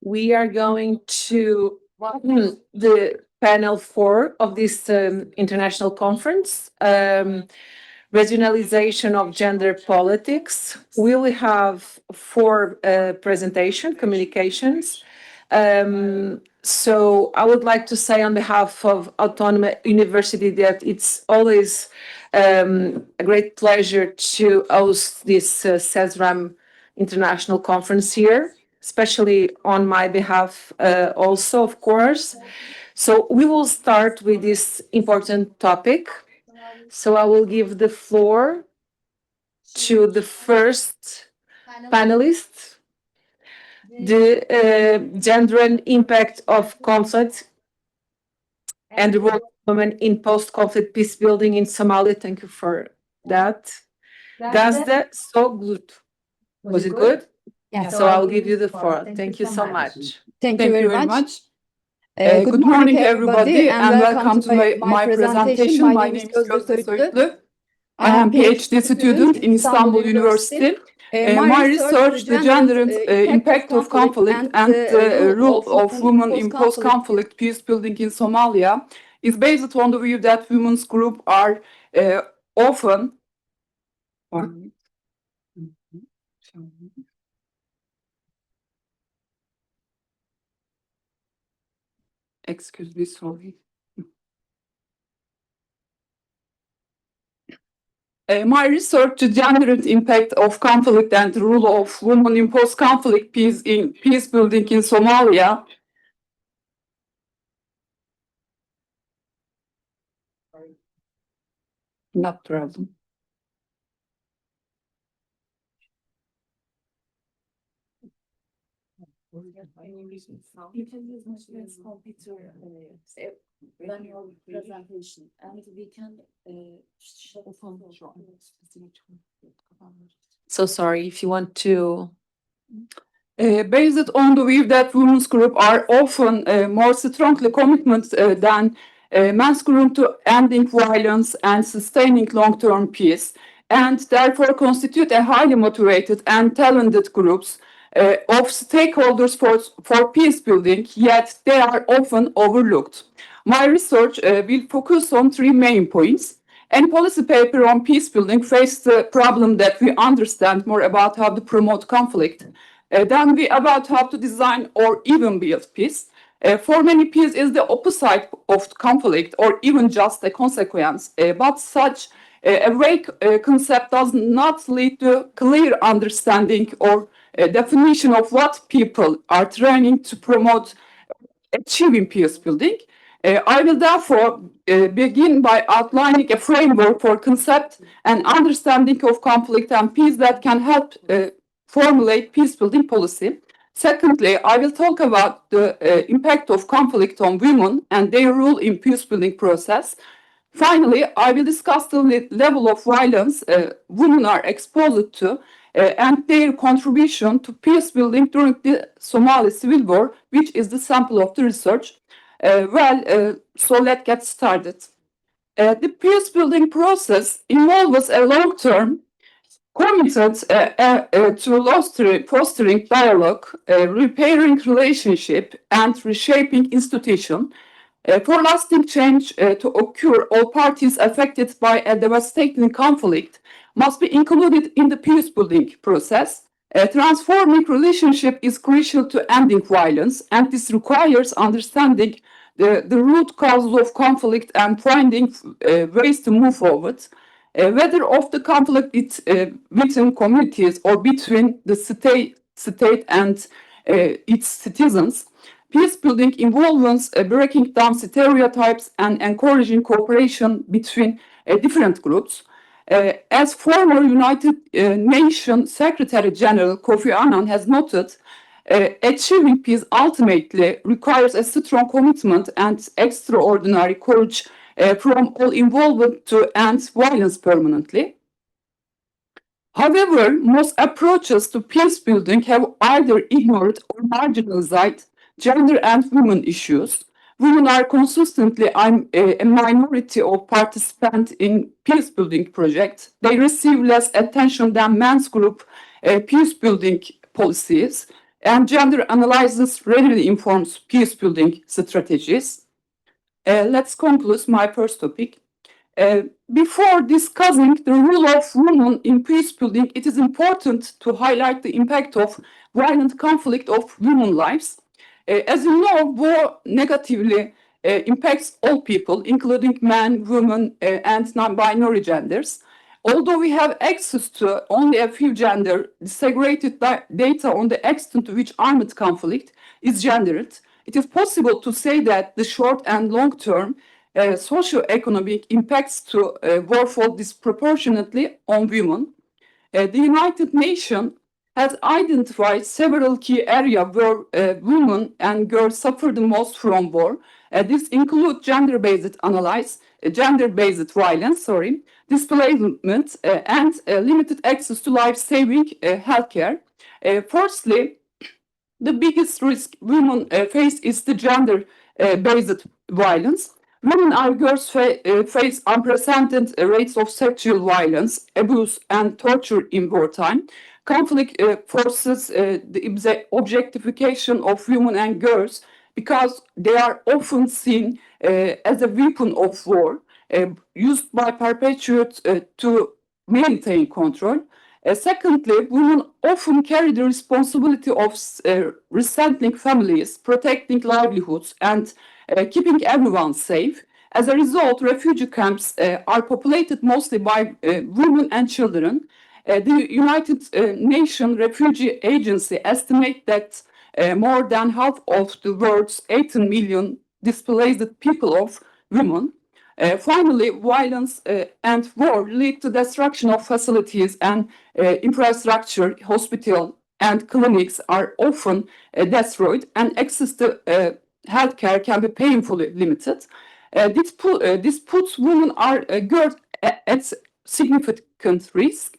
We are going to the panel 4 of this international conference, Regionalization of Gender Politics. We will have 4 communications. So I would like to say on behalf of Autonomous University that it's always a great pleasure to host this CESRAM international conference here, especially on my behalf also, of course. So we will start with this important topic. So I will give the floor to the first panelist, the gender and impact of conflict and the role of women in post-conflict peace building in Somalia. Thank you for that. Gözde Söğütlü. Was it good? Yes. So I'll give you the floor. Thank you so much. Thank you very much. Good morning, everybody, and welcome to my presentation. My name is Gözde Söğütlü. I am a PhD student in Istanbul University. My research, the gender and impact of conflict and the role of women in post-conflict peace building in Somalia, is based on the view that women's groups are often excuse me, sorry. My research, the gender and impact of conflict and the role of women in post-conflict peace building in Somalia. Not problem. You can use Microsoft computer when your presentation, and we can open. So sorry if you want to. Based on the view that women's groups are often more strongly committed than men's groups to ending violence and sustaining long-term peace, and therefore constitute a highly motivated and talented groups of stakeholders for peace building, yet they are often overlooked. My research will focus on 3 main points. Any policy paper on peace building faces the problem that we understand more about how to promote conflict than we about how to design or even build peace. For many, peace is the opposite of conflict or even just a consequence, but such a vague concept does not lead to clear understanding or definition of what people are trying to promote achieving peace building. I will therefore begin by outlining a framework for concept and understanding of conflict and peace that can help formulate peace building policy. Secondly, I will talk about the impact of conflict on women and their role in peace building process. Finally, I will discuss the level of violence women are exposed to and their contribution to peace building during the Somali civil war, which is the sample of the research. So let's get started. The peace building process involves a long-term committed to fostering dialogue, repairing relationship, and reshaping institution. For lasting change to occur, all parties affected by a devastating conflict must be included in the peace building process. Transforming relationship is crucial to ending violence, and this requires understanding the root causes of conflict and finding ways to move forward. Whether of the conflict within communities or between the state and its citizens, peace building involves breaking down stereotypes and encouraging cooperation between different groups. As former United Nations Secretary General Kofi Annan has noted, achieving peace ultimately requires a strong commitment and extraordinary courage from all involved to end violence permanently. However, most approaches to peace building have either ignored or marginalized gender and women issues. Women are consistently a minority of participants in peace building projects. They receive less attention than men's group peace building policies. and gender analysis readily informs peace-building strategies. Let's conclude my first topic. Before discussing the role of women in peace building, it is important to highlight the impact of violent conflict of women's lives. As you know, war negatively impacts all people, including men, women, and non-binary genders. Although we have access to only a few gender disaggregated data on the extent to which armed conflict is gendered, it is possible to say that the short and long-term socio-economic impacts to war fall disproportionately on women. The United Nations has identified several key areas where women and girls suffer the most from war. This includes gender-based violence, displacement, and limited access to life-saving healthcare. Firstly, the biggest risk women face is the gender-based violence. Women and girls face unprecedented rates of sexual violence, abuse, and torture in wartime. Conflict forces the objectification of women and girls because they are often seen as a weapon of war, used by perpetrators to maintain control. Secondly, women often carry the responsibility of resettling families, protecting livelihoods, and keeping everyone safe. As a result, refugee camps are populated mostly by women and children. The United Nations Refugee Agency estimates that more than half of the world's 18 million displaced people of women. Finally, violence and war lead to destruction of facilities and infrastructure. Hospitals and clinics are often destroyed, and access to healthcare can be painfully limited. This puts women and girls at significant risk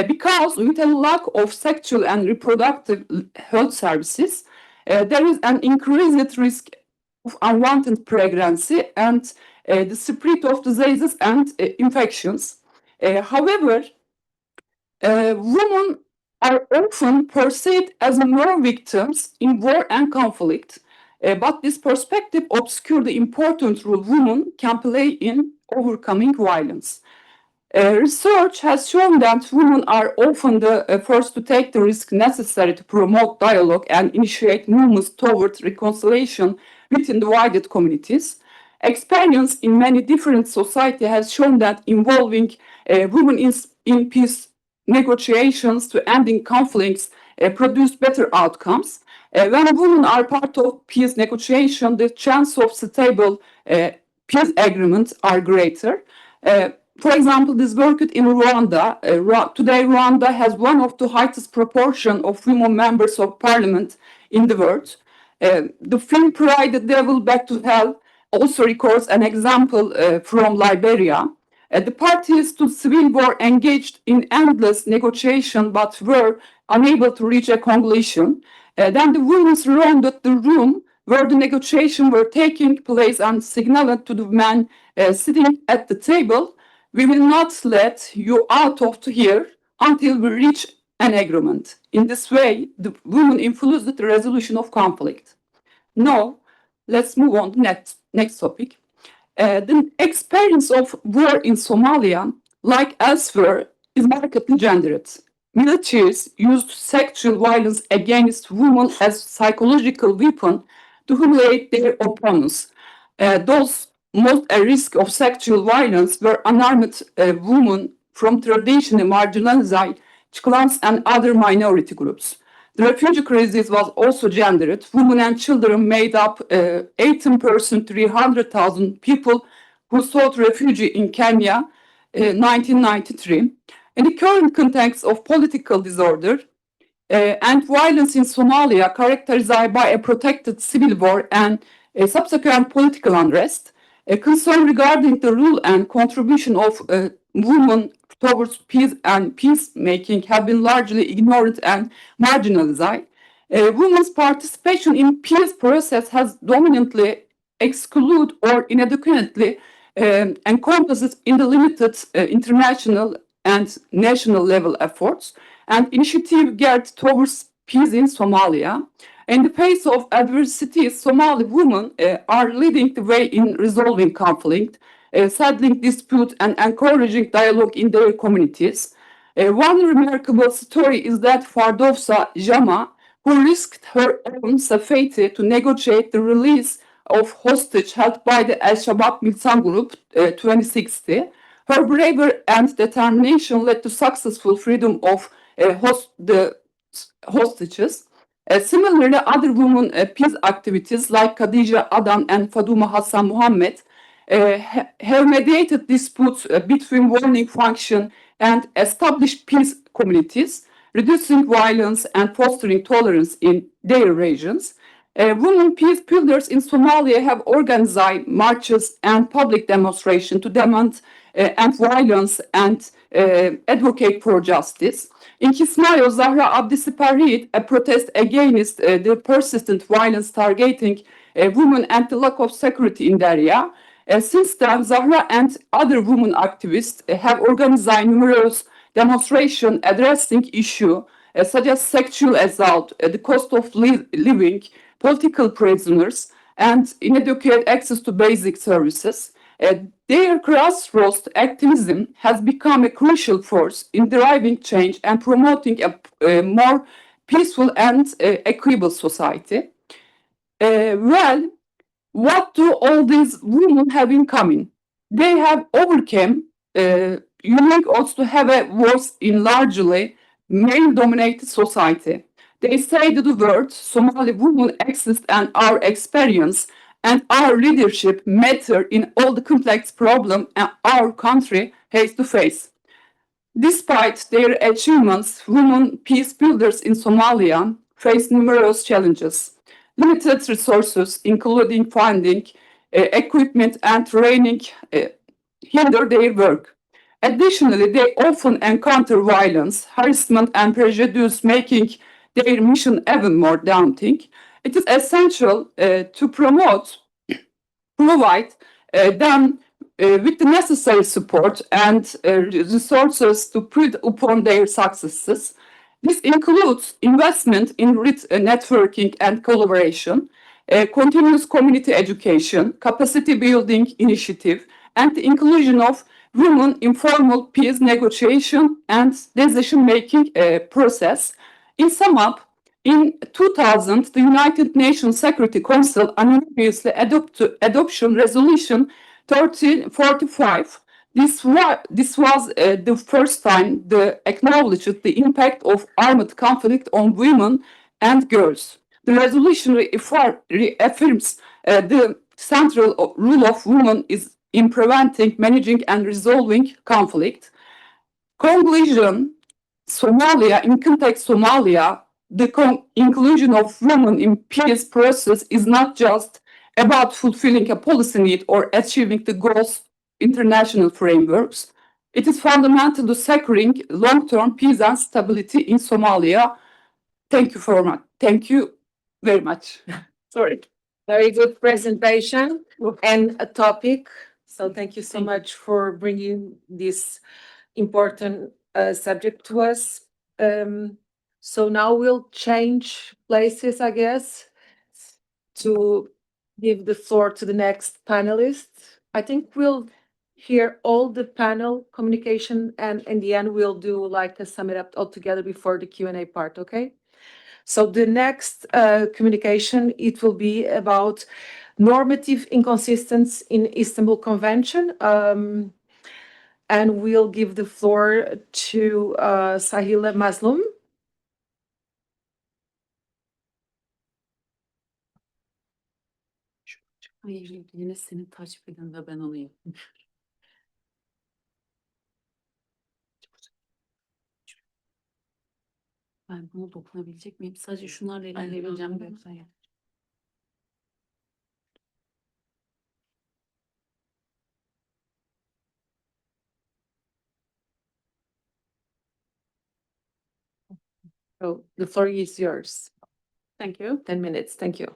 because with a lack of sexual and reproductive health services, there is an increased risk of unwanted pregnancy and the spread of diseases and infections. However, women are often perceived as more victims in war and conflict, but this perspective obscures the important role women can play in overcoming violence. Research has shown that women are often the first to take the risk necessary to promote dialogue and initiate movements towards reconciliation within divided communities. Experience in many different societies has shown that involving women in peace negotiations to ending conflicts produce better outcomes. When women are part of peace negotiation, the chance of stable peace agreements are greater. For example, this work in Rwanda. Today, Rwanda has one of the highest proportion of women members of parliament in the world. The film Pride the Devil Back to Hell also records an example from Liberia. The parties to civil war engaged in endless negotiation but were unable to reach a conclusion. Then the women surrounded the room where the negotiations were taking place and signaled to the men sitting at the table, "We will not let you out of here until we reach an agreement." In this way, the women influenced the resolution of conflict. Now, let's move on to next topic. The experience of war in Somalia, like elsewhere, is markedly gendered. Militaries used sexual violence against women as psychological weapon to humiliate their opponents. Those most at risk of sexual violence were unarmed women from traditionally marginalized clans and other minority groups. The refugee crisis was also gendered. Women and children made up 18%, 300,000 people who sought refuge in Kenya in 1993. In the current context of political disorder and violence in Somalia, characterized by a protracted civil war and a subsequent political unrest, a concern regarding the role and contribution of women towards peace and peacemaking have been largely ignored and marginalized. Women's participation in peace process has dominantly excluded or inadequately encompassed in the limited international and national level efforts and initiative geared towards peace in Somalia. In the face of adversity, Somali women are leading the way in resolving conflict, settling disputes, and encouraging dialogue in their communities. One remarkable story is that Fardowsa Jama, who risked her own safety to negotiate the release of hostage held by the Al-Shabaab militant group 2060. Her bravery and determination led to successful freedom of the hostages. Similarly, other women peace activities like Khadija Adan and Faduma Hassan Muhammad have mediated disputes between warning function and established peace communities, reducing violence and fostering tolerance in their regions. Women peace builders in Somalia have organized marches and public demonstrations to demand end violence and advocate for justice. In Kismayo, Zahra Abdisiparid, a protest against the persistent violence targeting women and the lack of security in the area. Since then, Zahra and other women activists have organized numerous demonstrations addressing issues such as sexual assault, the cost of living, political prisoners, and inadequate access to basic services. Their grassroots activism has become a crucial force in driving change and promoting a more peaceful and equitable society. Well, what do all these women have in common? They have overcome unique odds to have a voice in largely male-dominated society. They say to the world, Somali women exist and our experience and our leadership matter in all the complex problems our country has to face. Despite their achievements, women peace builders in Somalia face numerous challenges. Limited resources, including funding, equipment, and training, hinder their work. Additionally, they often encounter violence, harassment, and prejudice, making their mission even more daunting. It is essential to provide them with the necessary support and resources to build upon their successes. This includes investment in networking and collaboration, continuous community education, capacity building initiative, and the inclusion of women in formal peace negotiation and decision-making process. In sum up, in 2000, the United Nations Security Council unanimously adoption resolution 1345. This was the first time they acknowledged the impact of armed conflict on women and girls. The resolution reaffirms the central role of women is in preventing, managing, and resolving conflict. Conclusion: Somalia, in context Somalia, the inclusion of women in peace process is not just about fulfilling a policy need or achieving the goals international frameworks. It is fundamental to securing long-term peace and stability in Somalia. Thank you very much. Sorry. Very good presentation and a topic. So thank you so much for bringing this important subject to us. So now we'll change places, I guess, to give the floor to the next panelist. I think we'll hear all the panel communication, and in the end, we'll do like a sum it up all together before the Q&A part, okay? So the next communication, it will be about normative inconsistency in Istanbul Convention. And we'll give the floor to Sahila Mazlum. Hayır, yine senin takip edin ve ben onu yapayım. Ben buna dokunabilecek miyim? Sadece şunlarla ilerleyebileceğim de. So the floor is yours. Thank you. 10 minutes. Thank you.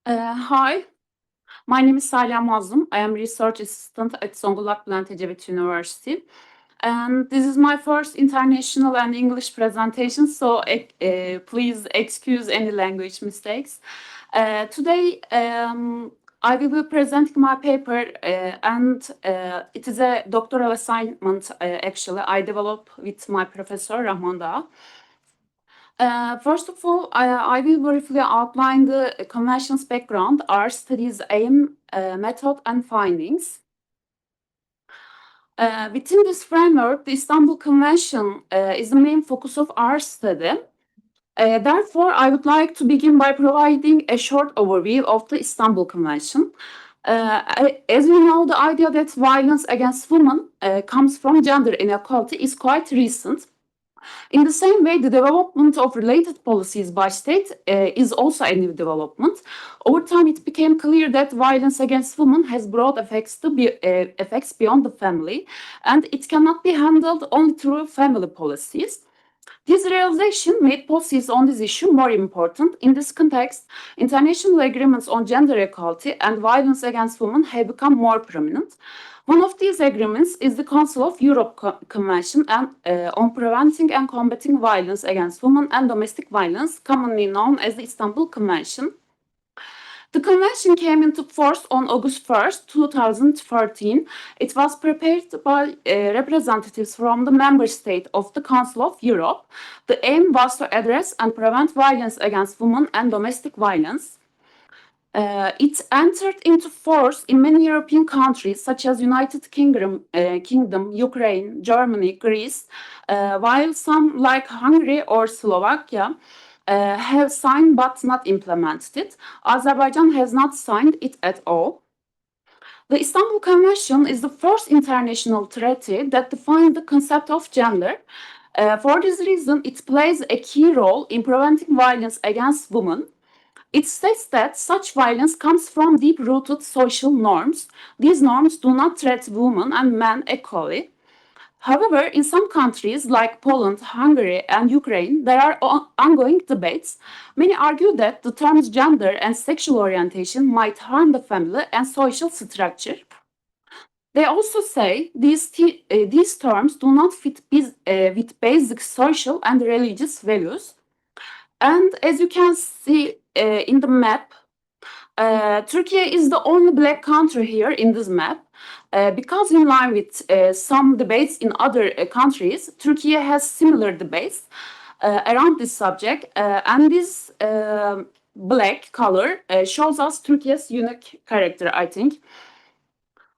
Hi, my name is Saliha Mazlum. I am research assistant at Zonguldak Bulent Ecevit University. And this is my first international and English presentation, so please excuse any language mistakes. Today, I will be presenting my paper, and it is a doctoral assignment, actually, I developed with my professor, Rahman. First of all, I will briefly outline the convention's background, our study's aim, method, and findings. Within this framework, the Istanbul Convention is the main focus of our study. Therefore, I would like to begin by providing a short overview of the Istanbul Convention. As you know, the idea that violence against women comes from gender inequality is quite recent. In the same way, the development of related policies by state is also a new development. Over time, it became clear that violence against women has broad effects beyond the family, and it cannot be handled only through family policies. This realization made policies on this issue more important. In this context, international agreements on gender equality and violence against women have become more prominent. One of these agreements is the Council of Europe Convention on Preventing and Combating Violence Against Women and Domestic Violence, commonly known as the Istanbul Convention. The convention came into force on August 1st, 2013. It was prepared by representatives from the member state of the Council of Europe. The aim was to address and prevent violence against women and domestic violence. It entered into force in many European countries such as United Kingdom, Ukraine, Germany, Greece, while some like Hungary or Slovakia have signed but not implemented it. Azerbaijan has not signed it at all. The Istanbul Convention is the first international treaty that defines the concept of gender. For this reason, it plays a key role in preventing violence against women. It states that such violence comes from deep-rooted social norms. These norms do not treat women and men equally. However, in some countries like Poland, Hungary, and Ukraine, there are ongoing debates. Many argue that the terms gender and sexual orientation might harm the family and social structure. They also say these terms do not fit with basic social and religious values. And as you can see in the map, Turkey is the only black country here in this map. Because in line with some debates in other countries, Turkey has similar debates around this subject, and this black color shows us Turkey's unique character, I think.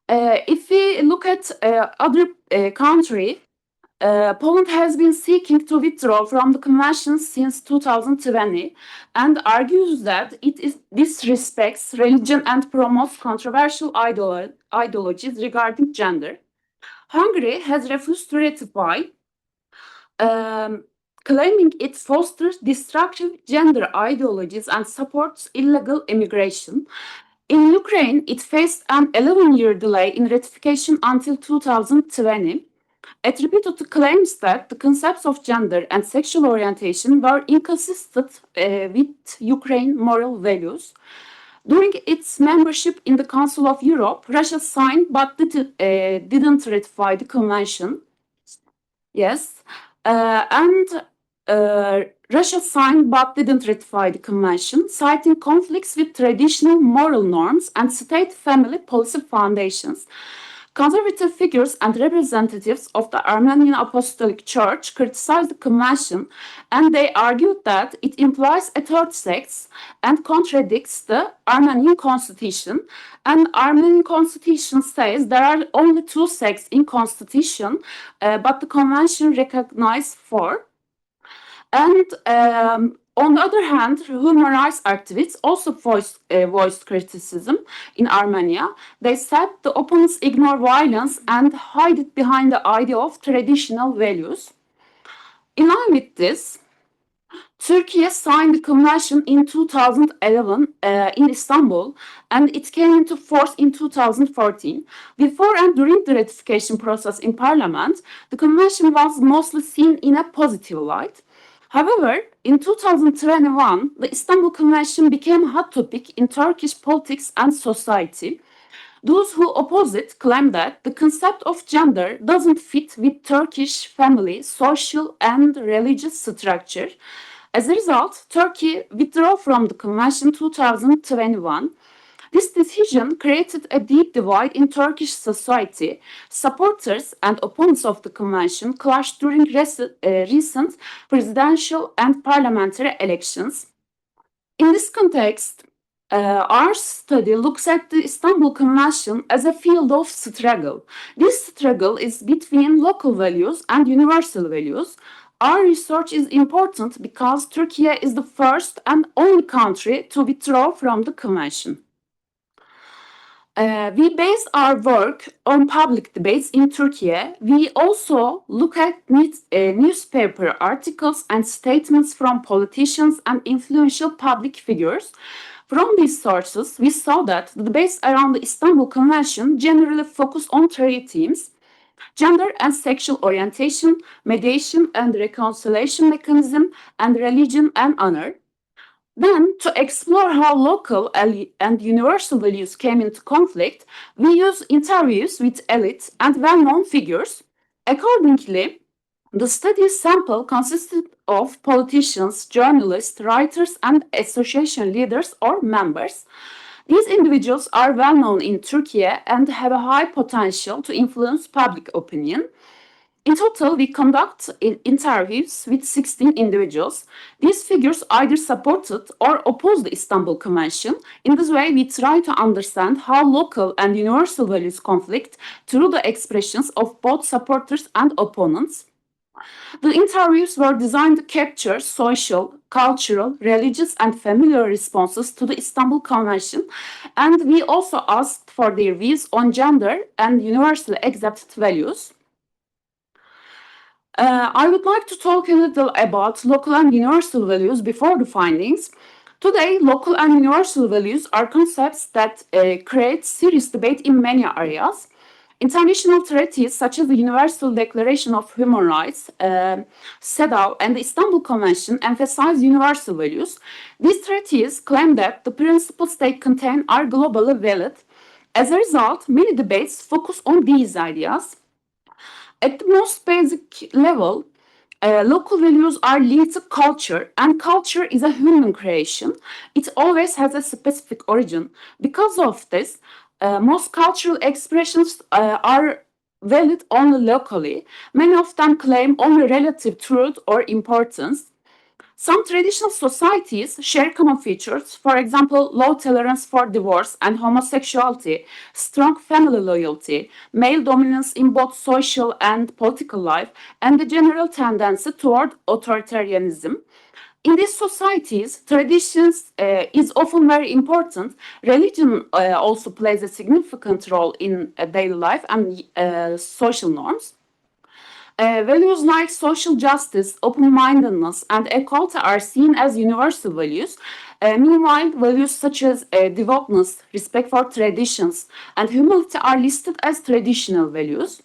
If we look at other countries, Poland has been seeking to withdraw from the convention since 2020 and argues that it disrespects religion and promotes controversial ideologies regarding gender. Hungary has refused to ratify, claiming it fosters destructive gender ideologies and supports illegal immigration. In Ukraine, it faced an 11-year delay in ratification until 2020. Attributed to claims that the concepts of gender and sexual orientation were inconsistent with Ukraine's moral values. During its membership in the Council of Europe, Russia signed but didn't ratify the convention. Yes, and Russia signed but didn't ratify the convention, citing conflicts with traditional moral norms and state family policy foundations. Conservative figures and representatives of the Armenian Apostolic Church criticized the convention, and they argued that it implies a third sex and contradicts the Armenian constitution. And Armenian constitution says there are only two sexes in constitution, but the convention recognizes four. And on the other hand, human rights activists also voiced criticism in Armenia. They said the opponents ignore violence and hide it behind the idea of traditional values. In line with this, Turkey signed the convention in 2011 in Istanbul, and it came into force in 2014. Before and during the ratification process in Parliament, the convention was mostly seen in a positive light. However, in 2021, the Istanbul Convention became a hot topic in Turkish politics and society. Those who oppose it claim that the concept of gender doesn't fit with Turkish family, social, and religious structure. As a result, Turkey withdrew from the convention 2021. This decision created a deep divide in Turkish society. Supporters and opponents of the convention clashed during recent presidential and parliamentary elections. In this context, our study looks at the Istanbul Convention as a field of struggle. This struggle is between local values and universal values. Our research is important because Turkey is the first and only country to withdraw from the convention. We base our work on public debates in Turkey. We also look at newspaper articles and statements from politicians and influential public figures. From these sources, we saw that the debates around the Istanbul Convention generally focus on three themes: gender and sexual orientation, mediation and reconciliation mechanism, and religion and honor. Then, to explore how local and universal values came into conflict, we use interviews with elite and well-known figures. Accordingly, the study's sample consisted of politicians, journalists, writers, and association leaders or members. These individuals are well known in Turkey and have a high potential to influence public opinion. In total, we conduct interviews with 16 individuals. These figures either supported or opposed the Istanbul Convention. In this way, we try to understand how local and universal values conflict through the expressions of both supporters and opponents. The interviews were designed to capture social, cultural, religious, and familial responses to the Istanbul Convention, and we also asked for their views on gender and universally accepted values. I would like to talk a little about local and universal values before the findings. Today, local and universal values are concepts that create serious debate in many areas. International treaties such as the Universal Declaration of Human Rights, CEDAW, and the Istanbul Convention emphasize universal values. These treaties claim that the principles they contain are globally valid. As a result, many debates focus on these ideas. At the most basic level, local values are linked to culture, and culture is a human creation. It always has a specific origin. Because of this, most cultural expressions are valid only locally. Many of them claim only relative truth or importance. Some traditional societies share common features, for example, low tolerance for divorce and homosexuality, strong family loyalty, male dominance in both social and political life, and the general tendency toward authoritarianism. In these societies, traditions is often very important. Religion also plays a significant role in daily life and social norms. Values like social justice, open-mindedness, and equality are seen as universal values. Meanwhile, values such as devoutness, respect for traditions, and humility are listed as traditional values.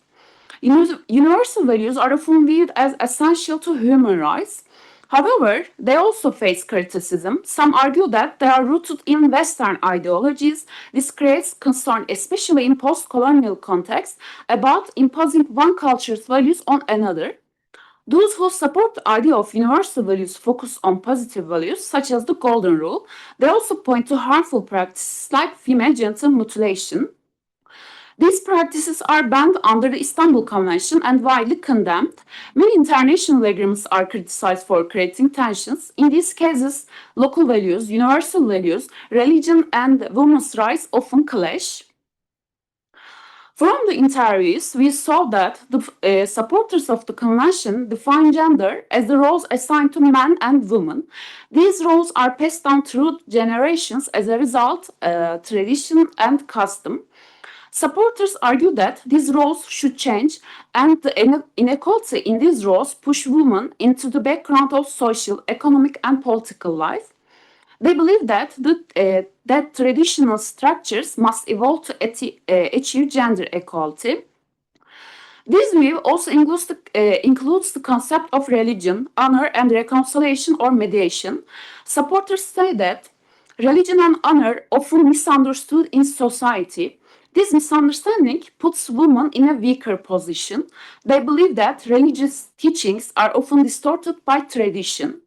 Universal values are often viewed as essential to human rights. However, they also face criticism. Some argue that they are rooted in Western ideologies. This creates concern, especially in post-colonial contexts, about imposing one culture's values on another. Those who support the idea of universal values focus on positive values, such as the Golden Rule. They also point to harmful practices like female genital mutilation. These practices are banned under the Istanbul Convention and widely condemned. Many international agreements are criticized for creating tensions. In these cases, local values, universal values, religion, and women's rights often clash. From the interviews, we saw that the supporters of the convention define gender as the roles assigned to men and women. These roles are passed down through generations as a result, tradition and custom. Supporters argue that these roles should change, and the inequality in these roles push women into the background of social, economic, and political life. They believe that that traditional structures must evolve to achieve gender equality. This view also includes the concept of religion, honor, and reconciliation or mediation. Supporters say that religion and honor often misunderstood in society. This misunderstanding puts women in a weaker position. They believe that religious teachings are often distorted by tradition.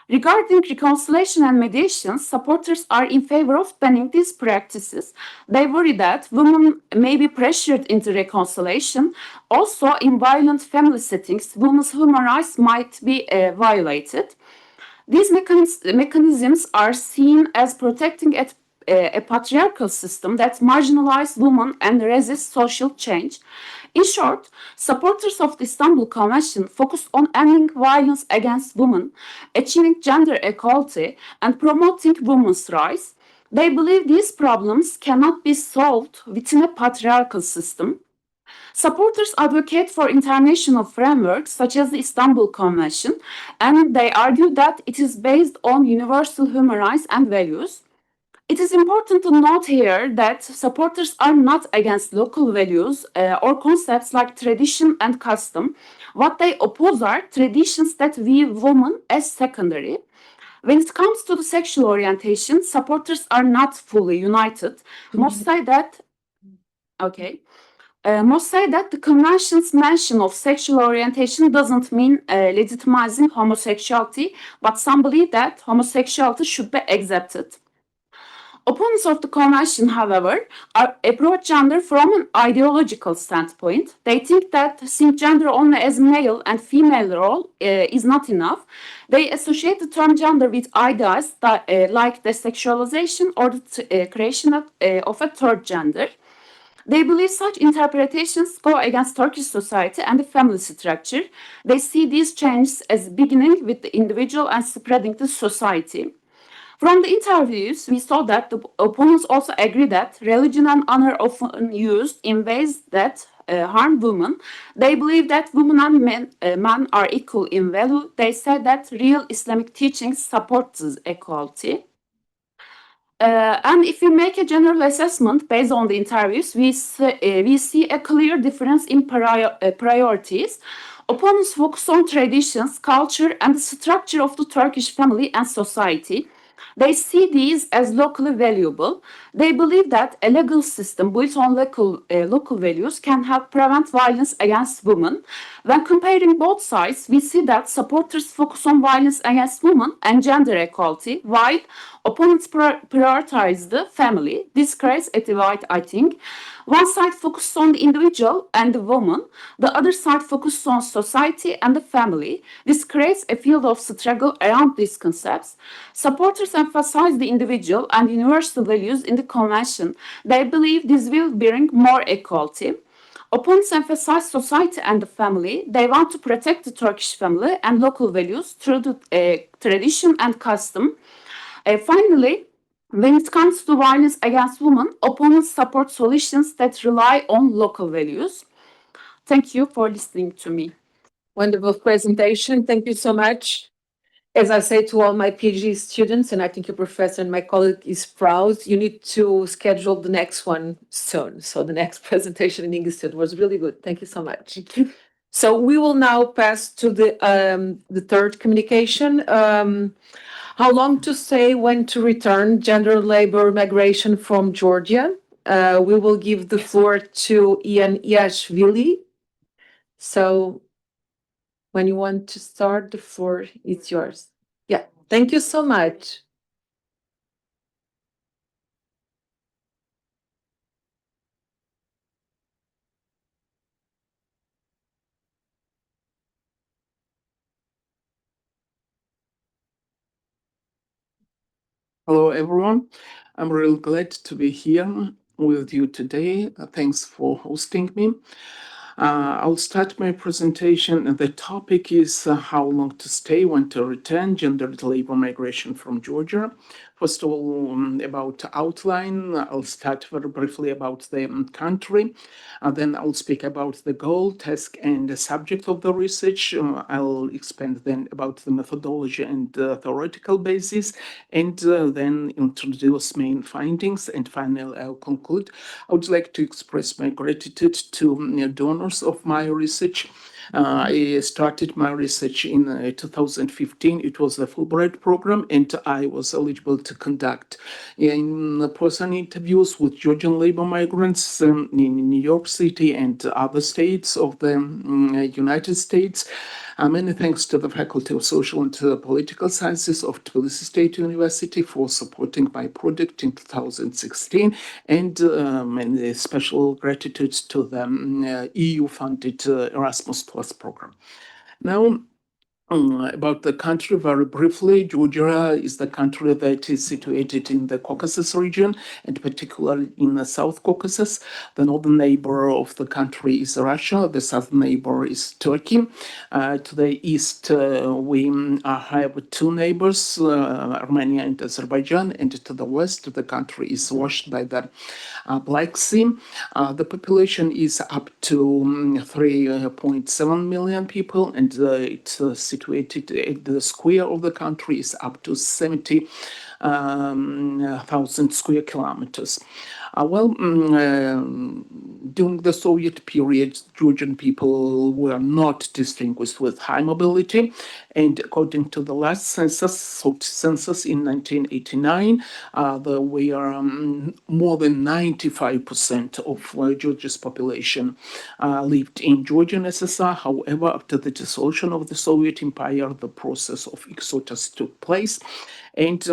Regarding reconciliation and mediation, supporters are in favor of banning these practices. They worry that women may be pressured into reconciliation. Also, in violent family settings, women's human rights might be violated. These mechanisms are seen as protecting a patriarchal system that marginalizes women and resists social change. In short, supporters of the Istanbul Convention focus on ending violence against women, achieving gender equality, and promoting women's rights. They believe these problems cannot be solved within a patriarchal system. Supporters advocate for international frameworks such as the Istanbul Convention, and they argue that it is based on universal human rights and values. It is important to note here that supporters are not against local values or concepts like tradition and custom. What they oppose are traditions that view women as secondary. When it comes to the sexual orientation, supporters are not fully united. Most say that the convention's mention of sexual orientation doesn't mean legitimizing homosexuality, but some believe that homosexuality should be accepted. Opponents of the convention, however, approach gender from an ideological standpoint. They think that seeing gender only as male and female role is not enough. They associate the term gender with ideas like desexualization or the creation of a third gender. They believe such interpretations go against Turkish society and the family structure. They see these changes as beginning with the individual and spreading to society. From the interviews, we saw that the opponents also agree that religion and honor are often used in ways that harm women. They believe that women and men are equal in value. They say that real Islamic teachings support this equality. And if we make a general assessment based on the interviews, we see a clear difference in priorities. Opponents focus on traditions, culture, and the structure of the Turkish family and society. They see these as locally valuable. They believe that a legal system built on local values can help prevent violence against women. When comparing both sides, we see that supporters focus on violence against women and gender equality, while opponents prioritize the family. This creates a divide, I think. One side focuses on the individual and the woman, the other side focuses on society and the family. This creates a field of struggle around these concepts. Supporters emphasize the individual and universal values in the convention. They believe this will bring more equality. Opponents emphasize society and the family. They want to protect the Turkish family and local values through the tradition and custom. Finally, when it comes to violence against women, opponents support solutions that rely on local values. Thank you for listening to me. Wonderful presentation. Thank you so much. As I say to all my PhD students, and I think your professor and my colleague is proud, you need to schedule the next one soon. So the next presentation in English was really good. Thank you so much. So we will now pass to the third communication. How long to stay, when to return, gender, labor, migration from Georgia. We will give the floor to Iashvili. So when you want to start, the floor is yours. Yeah, thank you so much. Hello, everyone. I'm real glad to be here with you today. Thanks for hosting me. I'll start my presentation. The topic is how long to stay, when to return, gendered labor migration from Georgia. First of all, about outline, I'll start very briefly about the country. Then I'll speak about the goal, task, and the subject of the research. I'll expand then about the methodology and theoretical basis, and then introduce main findings. And finally, I'll conclude. I would like to express my gratitude to donors of my research. I started my research in 2015. It was the Fulbright program, and I was eligible to conduct in-person interviews with Georgian labor migrants in New York City and other states of the United States. Many thanks to the Faculty of Social and Political Sciences of Tbilisi State University for supporting my project in 2016, and many special gratitude to the EU-funded Erasmus Plus program. Now, about the country, very briefly, Georgia is the country that is situated in the Caucasus region, and particularly in the South Caucasus. The northern neighbor of the country is Russia. The southern neighbor is Turkey. To the east, we have two neighbors, Armenia and Azerbaijan, and to the west, the country is washed by the Black Sea. The population is up to 3.7 million people, and it's situated at the square of the country is up to 70,000 square kilometers. During the Soviet period, Georgian people were not distinguished with high mobility, and according to the last census in 1989, there were more than 95% of Georgia's population lived in Georgian SSR. However, after the dissolution of the Soviet Empire, the process of exodus took place, and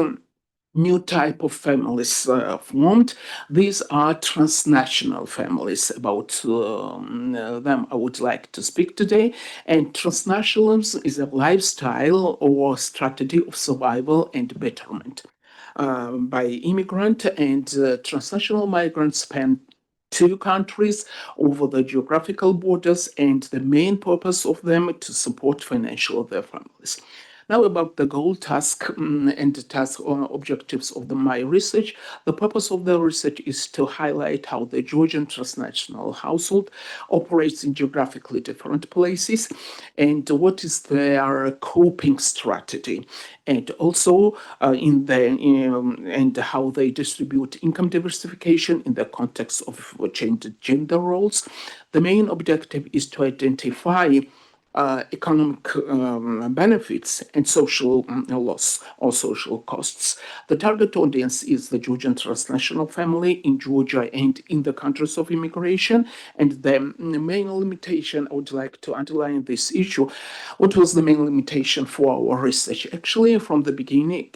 new type of families formed. These are transnational families. About them I would like to speak today. And transnationalism is a lifestyle or strategy of survival and betterment by immigrant and transnational migrants span two countries over the geographical borders, and the main purpose of them to support financial of their families. Now about the goal, task, and the task objectives of my research. The purpose of the research is to highlight how the Georgian transnational household operates in geographically different places and what is their coping strategy, and also and how they distribute income diversification in the context of changed gender roles. The main objective is to identify economic benefits and social loss or social costs. The target audience is the Georgian transnational family in Georgia and in the countries of immigration. And the main limitation, I would like to underline this issue. What was the main limitation for our research? Actually, from the beginning,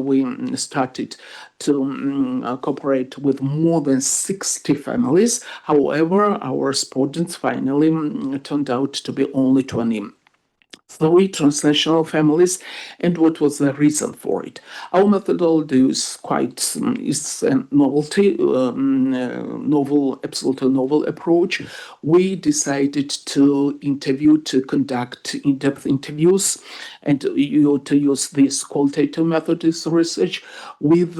we started to cooperate with more than 60 families. However, our respondents finally turned out to be only 23 transnational families. And what was the reason for it? Our methodology is quite is a novelty, absolutely novel approach. We decided to conduct in-depth interviews, and to use this qualitative method is research with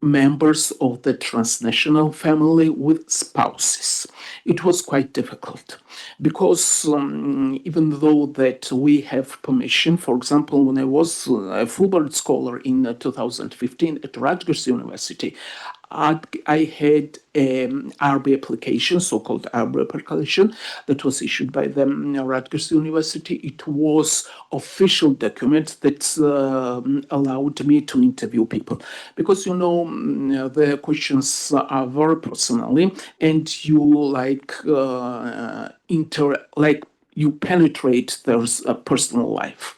members of the transnational family with spouses. It was quite difficult because even though that we have permission, for example, when I was a Fulbright scholar in 2015 at Rutgers University, I had an RB application, so-called RB application, that was issued by the Rutgers University. It was official document that allowed me to interview people, because the questions are very personally, and you you penetrate their personal life.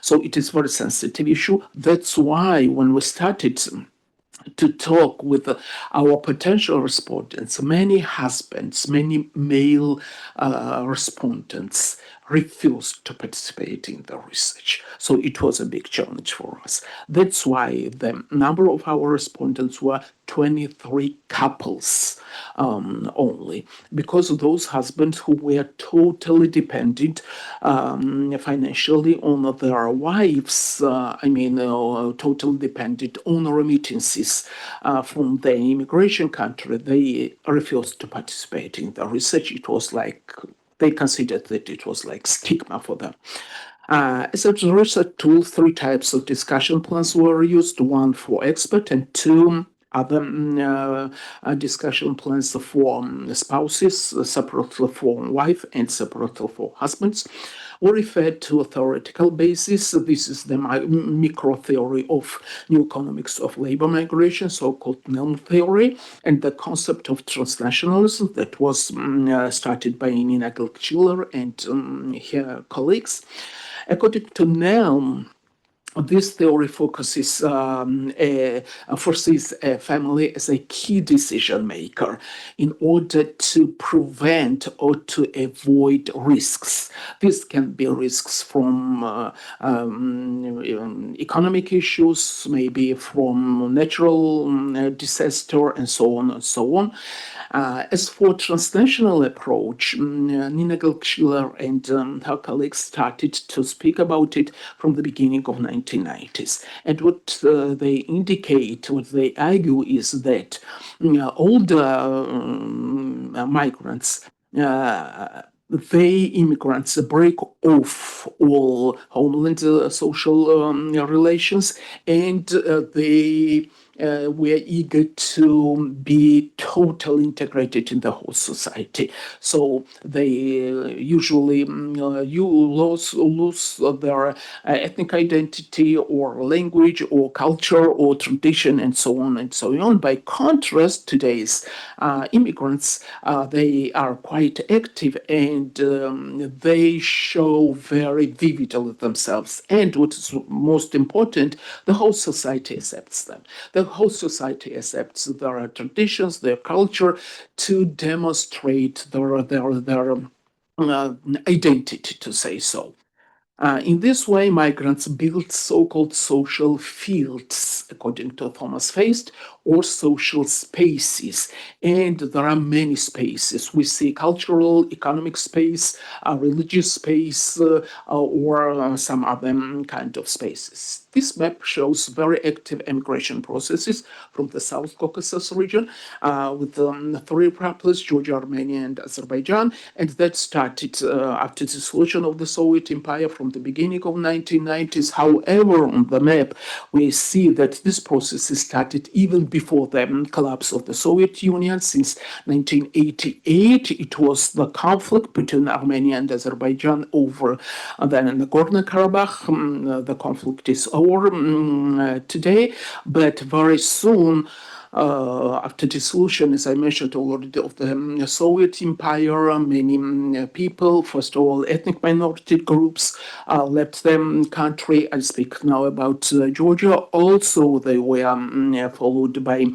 So it is very sensitive issue. That's why when we started to talk with our potential respondents, many husbands, many male respondents refused to participate in the research. So it was a big challenge for us. That's why the number of our respondents were 23 couples only, because those husbands who were totally dependent financially on their wives, totally dependent on remittances from the immigration country, they refused to participate in the research. It was like they considered that it was like stigma for them. As a research tool, 3 types of discussion plans were used, 1 for expert and 2 Other discussion plans for spouses, separately for wife and separately for husbands, were referred to a theoretical basis. This is the micro theory of new economics of labor migration, so-called norm theory, and the concept of transnationalism that was started by Nina Gilchiller and her colleagues. According to NELM, this theory focuses foresees a family as a key decision maker in order to prevent or to avoid risks. This can be risks from economic issues, maybe from natural disaster, and so on and so on. As for transnational approach, Nina Gilchiller and her colleagues started to speak about it from the beginning of 1990s. And what they indicate, what they argue is that older migrants, immigrants break off all homeland social relations, and they were eager to be totally integrated in the whole society. So they usually lose their ethnic identity or language or culture or tradition and so on and so on. By contrast, today's immigrants, they are quite active and they show very vividly themselves. And what is most important, the whole society accepts them. The whole society accepts their traditions, their culture, to demonstrate their identity, to say so. In this way, migrants build so-called social fields, according to Thomas Feist, or social spaces. And there are many spaces. We see cultural, economic space, religious space, or some other kind of spaces. This map shows very active emigration processes from the South Caucasus region with three republics, Georgia, Armenia, and Azerbaijan. And that started after the dissolution of the Soviet Empire from the beginning of 1990s. However, on the map, we see that this process started even before the collapse of the Soviet Union. Since 1988, it was the conflict between Armenia and Azerbaijan over then Nagorno-Karabakh. The conflict is over today, but very soon, after dissolution, as I mentioned already, of the Soviet Empire, many people, first of all, ethnic minority groups, left the country. I speak now about Georgia. Also, they were followed by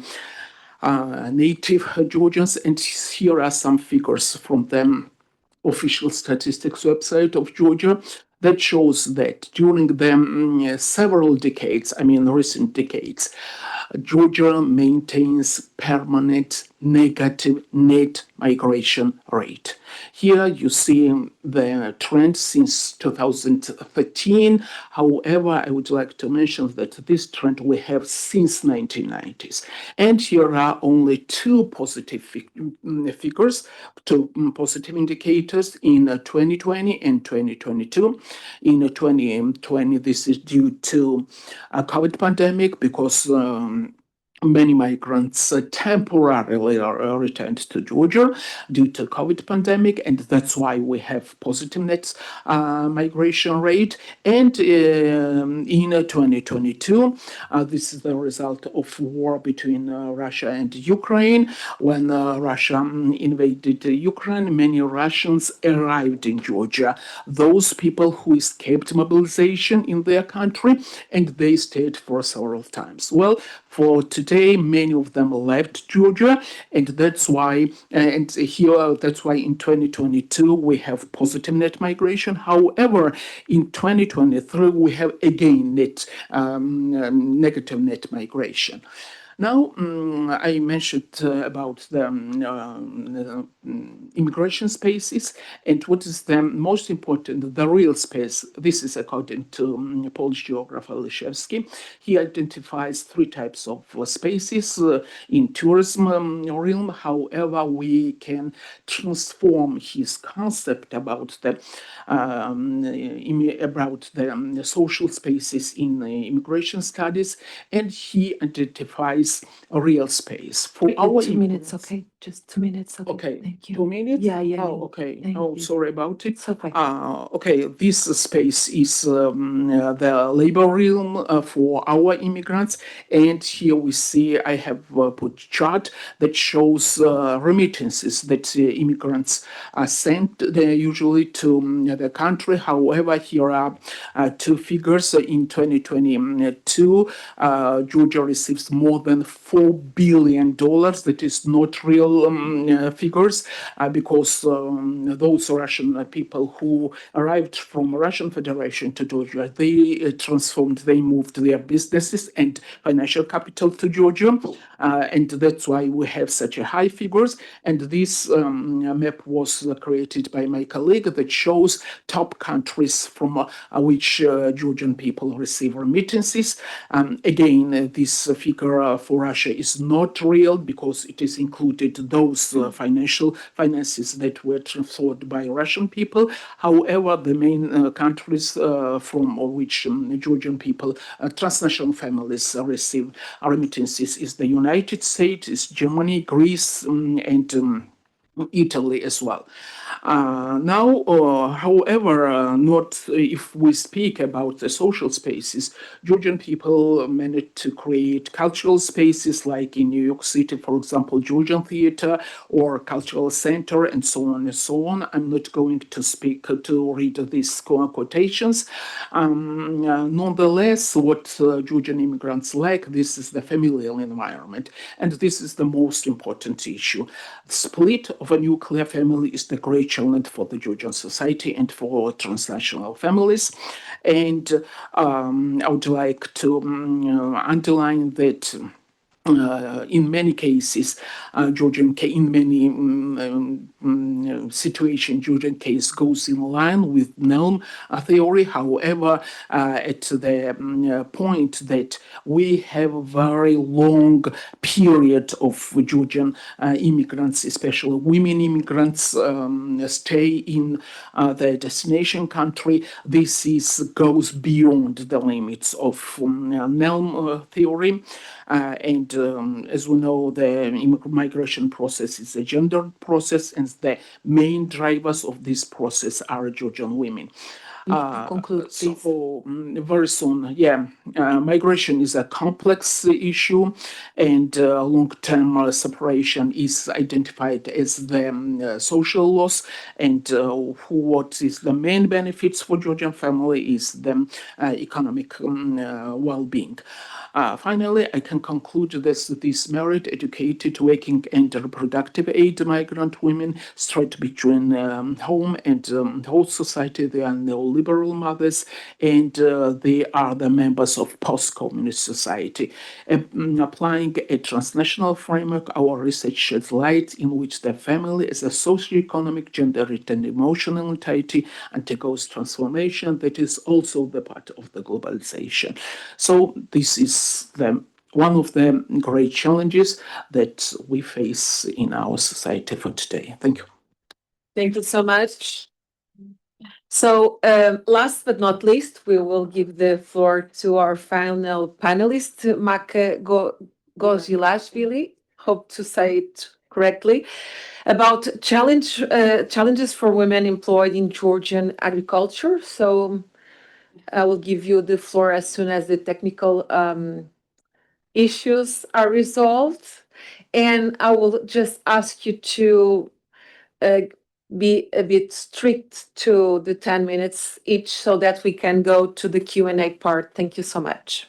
native Georgians, and here are some figures from the official statistics website of Georgia that shows that during the several decades, I mean recent decades, Georgia maintains permanent negative net migration rate. Here you see the trend since 2013. However, I would like to mention that this trend we have since 1990s. And here are only two positive figures, two positive indicators in 2020 and 2022. In 2020, this is due to a COVID pandemic because many migrants temporarily returned to Georgia due to COVID pandemic, and that's why we have positive net migration rate. And in 2022, this is the result of war between Russia and Ukraine. When Russia invaded Ukraine, many Russians arrived in Georgia. Those people who escaped mobilization in their country, and they stayed for several times. Well, for today, many of them left Georgia, and that's why, that's why in 2022 we have positive net migration. However, in 2023 we have again negative net migration. Now, I mentioned about the immigration spaces, and what is the most important, the real space. This is according to Polish geographer Leszewski. He identifies three types of spaces in tourism realm. However, we can transform his concept about the social spaces in immigration studies, and he identifies countries a real space. For Okay, our 2 minutes, immigrants- okay? Just 2 minutes, okay? Okay, Thank you. 2 minutes? Yeah, yeah, Oh, yeah. okay. Thank Oh, you. sorry about it. It's okay. Okay, this space is the labor realm for our immigrants. And here we see I have put chart that shows remittances that immigrants sent usually to the country. However, here are two figures. In 2022, Georgia receives more than $4 billion. That is not real figures because those Russian people who arrived from Russian Federation to Georgia, they transformed, they moved their businesses and financial capital to Georgia, and that's why we have such a high figures. And this map was created by my colleague that shows top countries from which Georgian people receive remittances. Again, this figure for Russia is not real because it is included those finances that were transferred by Russian people. However, the main countries from which Georgian people, transnational families receive remittances is the United States, is Germany, Greece, and Italy as well. Now, however, not if we speak about the social spaces, Georgian people managed to create cultural spaces like in New York City, for example, Georgian Theater or Cultural Center, and so on and so on. I'm not going to speak to read these quotations. Nonetheless, what Georgian immigrants like, this is the familial environment, and this is the most important issue. The split of a nuclear family is the great challenge for the Georgian society and for transnational families. And I would like to underline that in many cases, in many situations, Georgian case goes in line with NELM theory. However, at the point that we have a very long period of Georgian immigrants, especially women immigrants, stay in the destination country, this goes beyond the limits of NELM theory. And as we know, the migration process is a gendered process, and the main drivers of this process are Georgian women. Conclude, please. So very soon, yeah, migration is a complex issue, and long-term separation is identified as the social loss, and what is the main benefits for Georgian family is the economic well-being. Finally, I can conclude that these married, educated, working, and reproductive age migrant women straight between home and whole society. They are neoliberal mothers, and they are the members of post-communist society. Applying a transnational framework, our research sheds light in which the family is a socio-economic, gender-rich, and emotional entity undergoes transformation that is also the part of the globalization. So this is one of the great challenges that we face in our society for today. Thank you. Thank you so much. So, last but not least, we will give the floor to our final panelist, Maka Gogilashvili. Hope to say it correctly. About challenges for women employed in Georgian agriculture. So, I will give you the floor as soon as the technical issues are resolved, and I will just ask you to be a bit strict to the 10 minutes each so that we can go to the Q&A part. Thank you so much.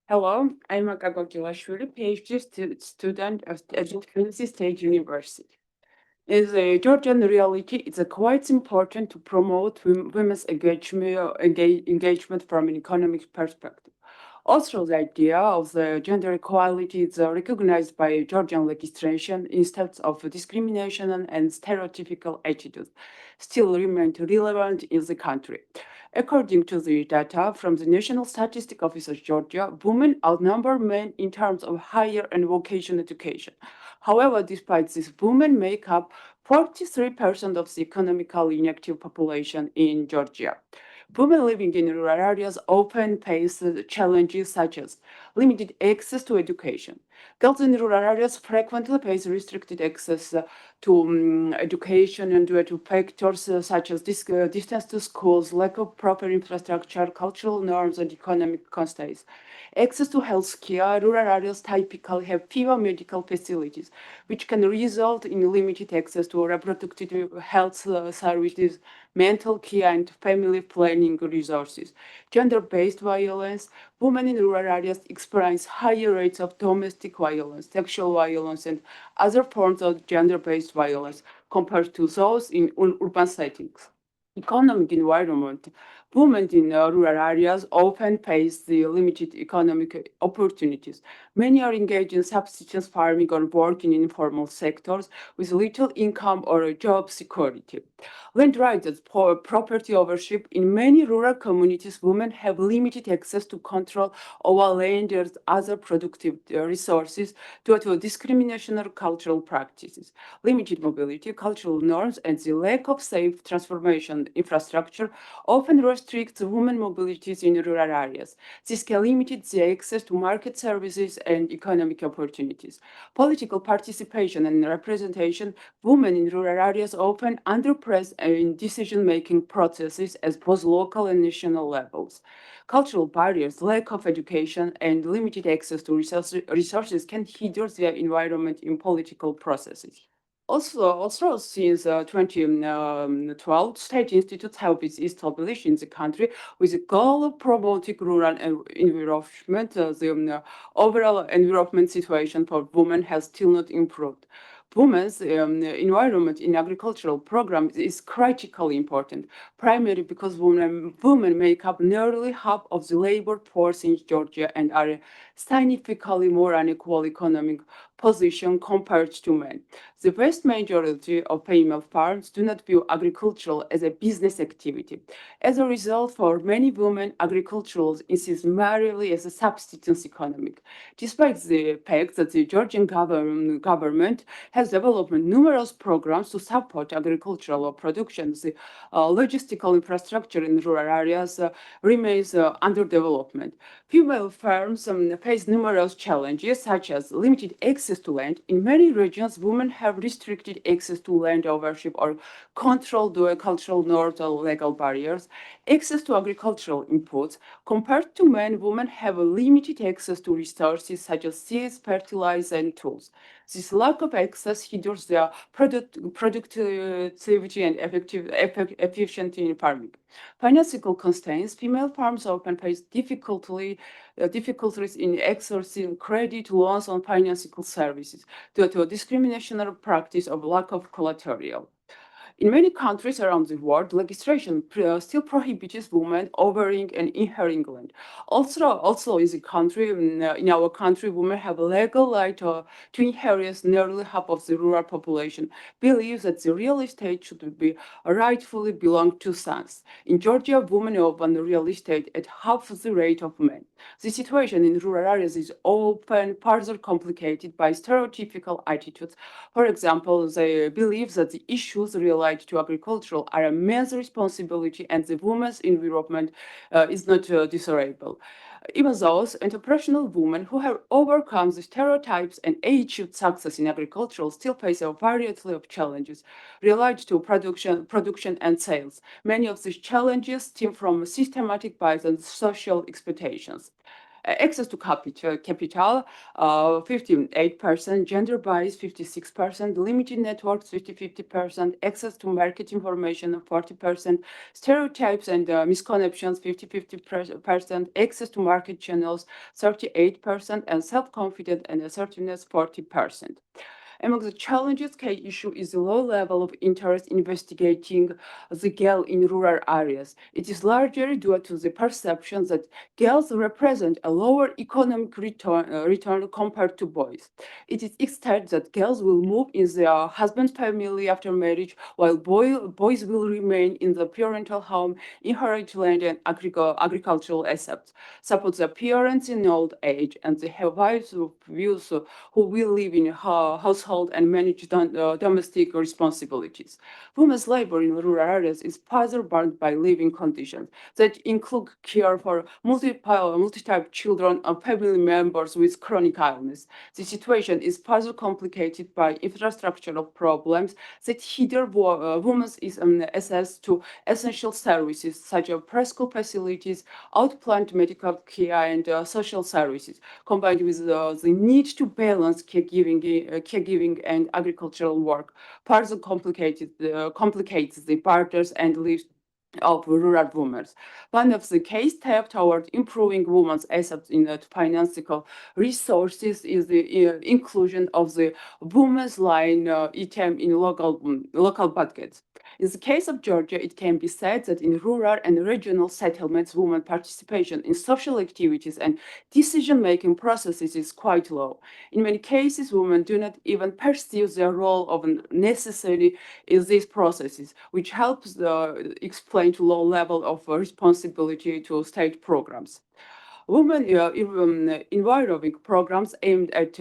Hello, I'm Maka Gogilashvili, PhD student at Tbilisi State University. In the Georgian reality, it's quite important to promote women's engagement from an economic perspective. Also, the idea of the gender equality is recognized by Georgian legislation instead of discrimination and stereotypical attitudes still remain relevant in the country. According to the data from the National Statistic Office of Georgia, women outnumber men in terms of higher and vocational education. However, despite this, women make up 43% of the economically inactive population in Georgia. Women living in rural areas often face challenges such as limited access to education. Girls in rural areas frequently face restricted access to education and due to factors such as distance to schools, lack of proper infrastructure, cultural norms, and economic constraints. Access to health care, rural areas typically have fewer medical facilities, which can result in limited access to reproductive health services, mental care, and family planning resources. Gender-based violence, women in rural areas experience higher rates of domestic violence, sexual violence, and other forms of gender-based violence compared to those in urban settings. Economic environment. Women in rural areas often face the limited economic opportunities. Many are engaged in subsistence farming or work in informal sectors with little income or job security. Land rights and property ownership. In many rural communities, women have limited access to control over land and other productive resources due to discrimination or cultural practices. Limited mobility, cultural norms, and the lack of safe transformation infrastructure often restricts women mobilities in rural areas. This can limit the access to market services and economic opportunities. Political participation and representation, women in rural areas often underpressed in decision-making processes at both local and national levels. Cultural barriers, lack of education, and limited access to resources can hinder their environment in political processes. Also since 2012, state institutes have been established in the country with the goal of promoting rural environment. The overall environment situation for women has still not improved. Women's environment in agricultural programs is critically important, primarily because women make up nearly half of the labor force in Georgia and are significantly more unequal economic position compared to men. The vast majority of female farms do not view agriculture as a business activity. As a result, for many women, agriculture is merely as a subsistence economic. Despite the fact that the Georgian government has developed numerous programs to support agricultural production, the logistical infrastructure in rural areas remains under development. Female farms face numerous challenges, such as limited access to land. In many regions, women have restricted access to land ownership or control due to cultural norms or legal barriers. Access to agricultural inputs. Compared to men, women have limited access to resources such as seeds, fertilizer, and tools. This lack of access hinders their productivity and efficiency in farming. Financial constraints. Female farms often face difficulties in accessing credit, loans, and financial services due to a discriminatory practice of lack of collateral. In many countries around the world, legislation still prohibits women owning and inheriting land. Also in our country, women have a legal right to inherit nearly half of the rural population. Believes that the real estate should be rightfully belong to sons. In Georgia, women own real estate at half the rate of men. The situation in rural areas is often further complicated by stereotypical attitudes. For example, they believe that the issues related to agriculture are a man's responsibility and the woman's environment is not desirable. Even those entrepreneurial women who have overcome the stereotypes and achieved success in agriculture still face a variety of challenges related to production and sales. Many of these challenges stem from systematic bias and social expectations. Access to capital, 58%, gender bias, 56%, limited networks, 50%, access to market information, 40%, stereotypes and misconceptions, 50%, access to market channels, 38%, and self-confidence and assertiveness, 40%. Among the challenges, key issue is the low level of interest investigating the girl in rural areas. It is largely due to the perception that girls represent a lower economic return compared to boys. It is expected that girls will move in their husband's family after marriage, while boys will remain in the parental home, inherit land and agricultural assets, support their parents in old age, and they have wives who will live in household household and manage domestic responsibilities. Women's labor in rural areas is further burdened by living conditions that include care for multi-type children and family members with chronic illness. The situation is further complicated by infrastructural problems that hinder women's access to essential services such as preschool facilities, outplant medical care, and social services, combined with the need to balance caregiving and agricultural work, further complicates the borders and lives of rural women. One of the key steps toward improving women's access to financial resources is the inclusion of the women's line item in local budgets. In the case of Georgia, it can be said that in rural and regional settlements, women's participation in social activities and decision-making processes is quite low. In many cases, women do not even perceive their role of necessary in these processes, which helps explain to low level of responsibility to state programs. Women environment programs aimed at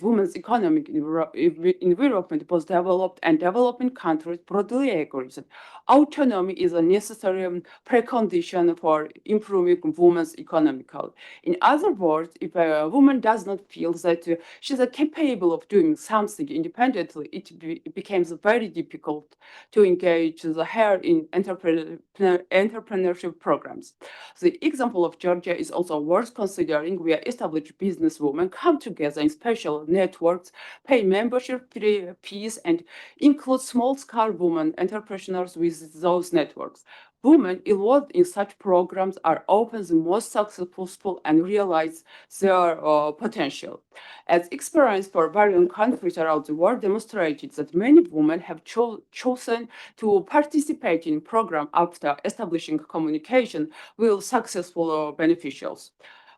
women's economic environment was developed and developing countries broadly agree that autonomy is a necessary precondition for improving women's economical. In other words, if a woman does not feel that she's capable of doing something independently, it becomes very difficult to engage her in entrepreneurship programs. The example of Georgia is also worth considering, where established businesswomen come together in special networks, pay membership fees, and include small-scale women entrepreneurs with those networks. Women involved in such programs are often the most successful and realize their potential. As experience for various countries around the world demonstrated that many women have chosen to participate in program after establishing communication with successful beneficiaries.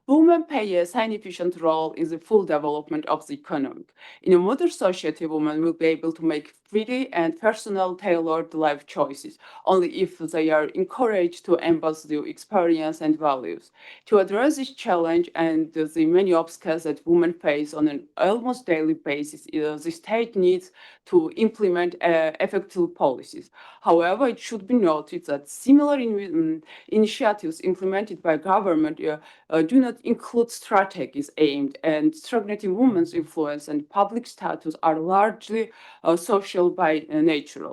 Women play a significant role in the full development of the economy. In a modern society, women will be able to make free and personal tailored life choices only if they are encouraged to embrace their experience and values. To address this challenge and the many obstacles that women face on an almost daily basis, the state needs to implement effective policies. However, it should be noted that similar initiatives implemented by government do not include strategies aimed at strengthening women's influence and public status, are largely social by nature.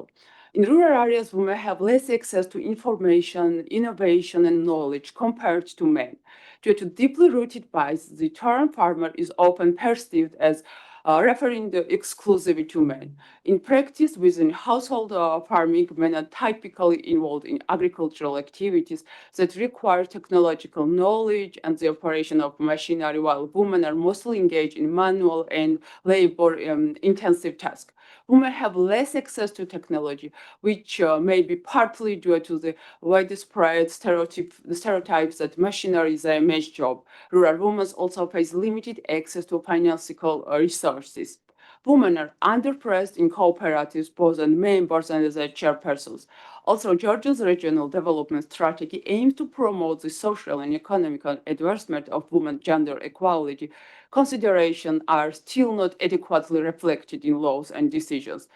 In rural areas, women have less access to information, innovation, and knowledge compared to men. Due to deeply rooted bias, the term farmer is often perceived as referring exclusively to men. In practice, within household farming, men are typically involved in agricultural activities that require technological knowledge and the operation of machinery, while women are mostly engaged in manual and labor-intensive tasks. Women have less access to technology, which may be partly due to the widespread stereotypes that machinery is a man's job. Rural women also face limited access to financial resources. Women are underpriced in cooperatives, both as members and as chairpersons. Also, Georgia's regional development strategy aims to promote the social and economic advancement of women gender equality. Considerations are still not adequately reflected in laws and decisions.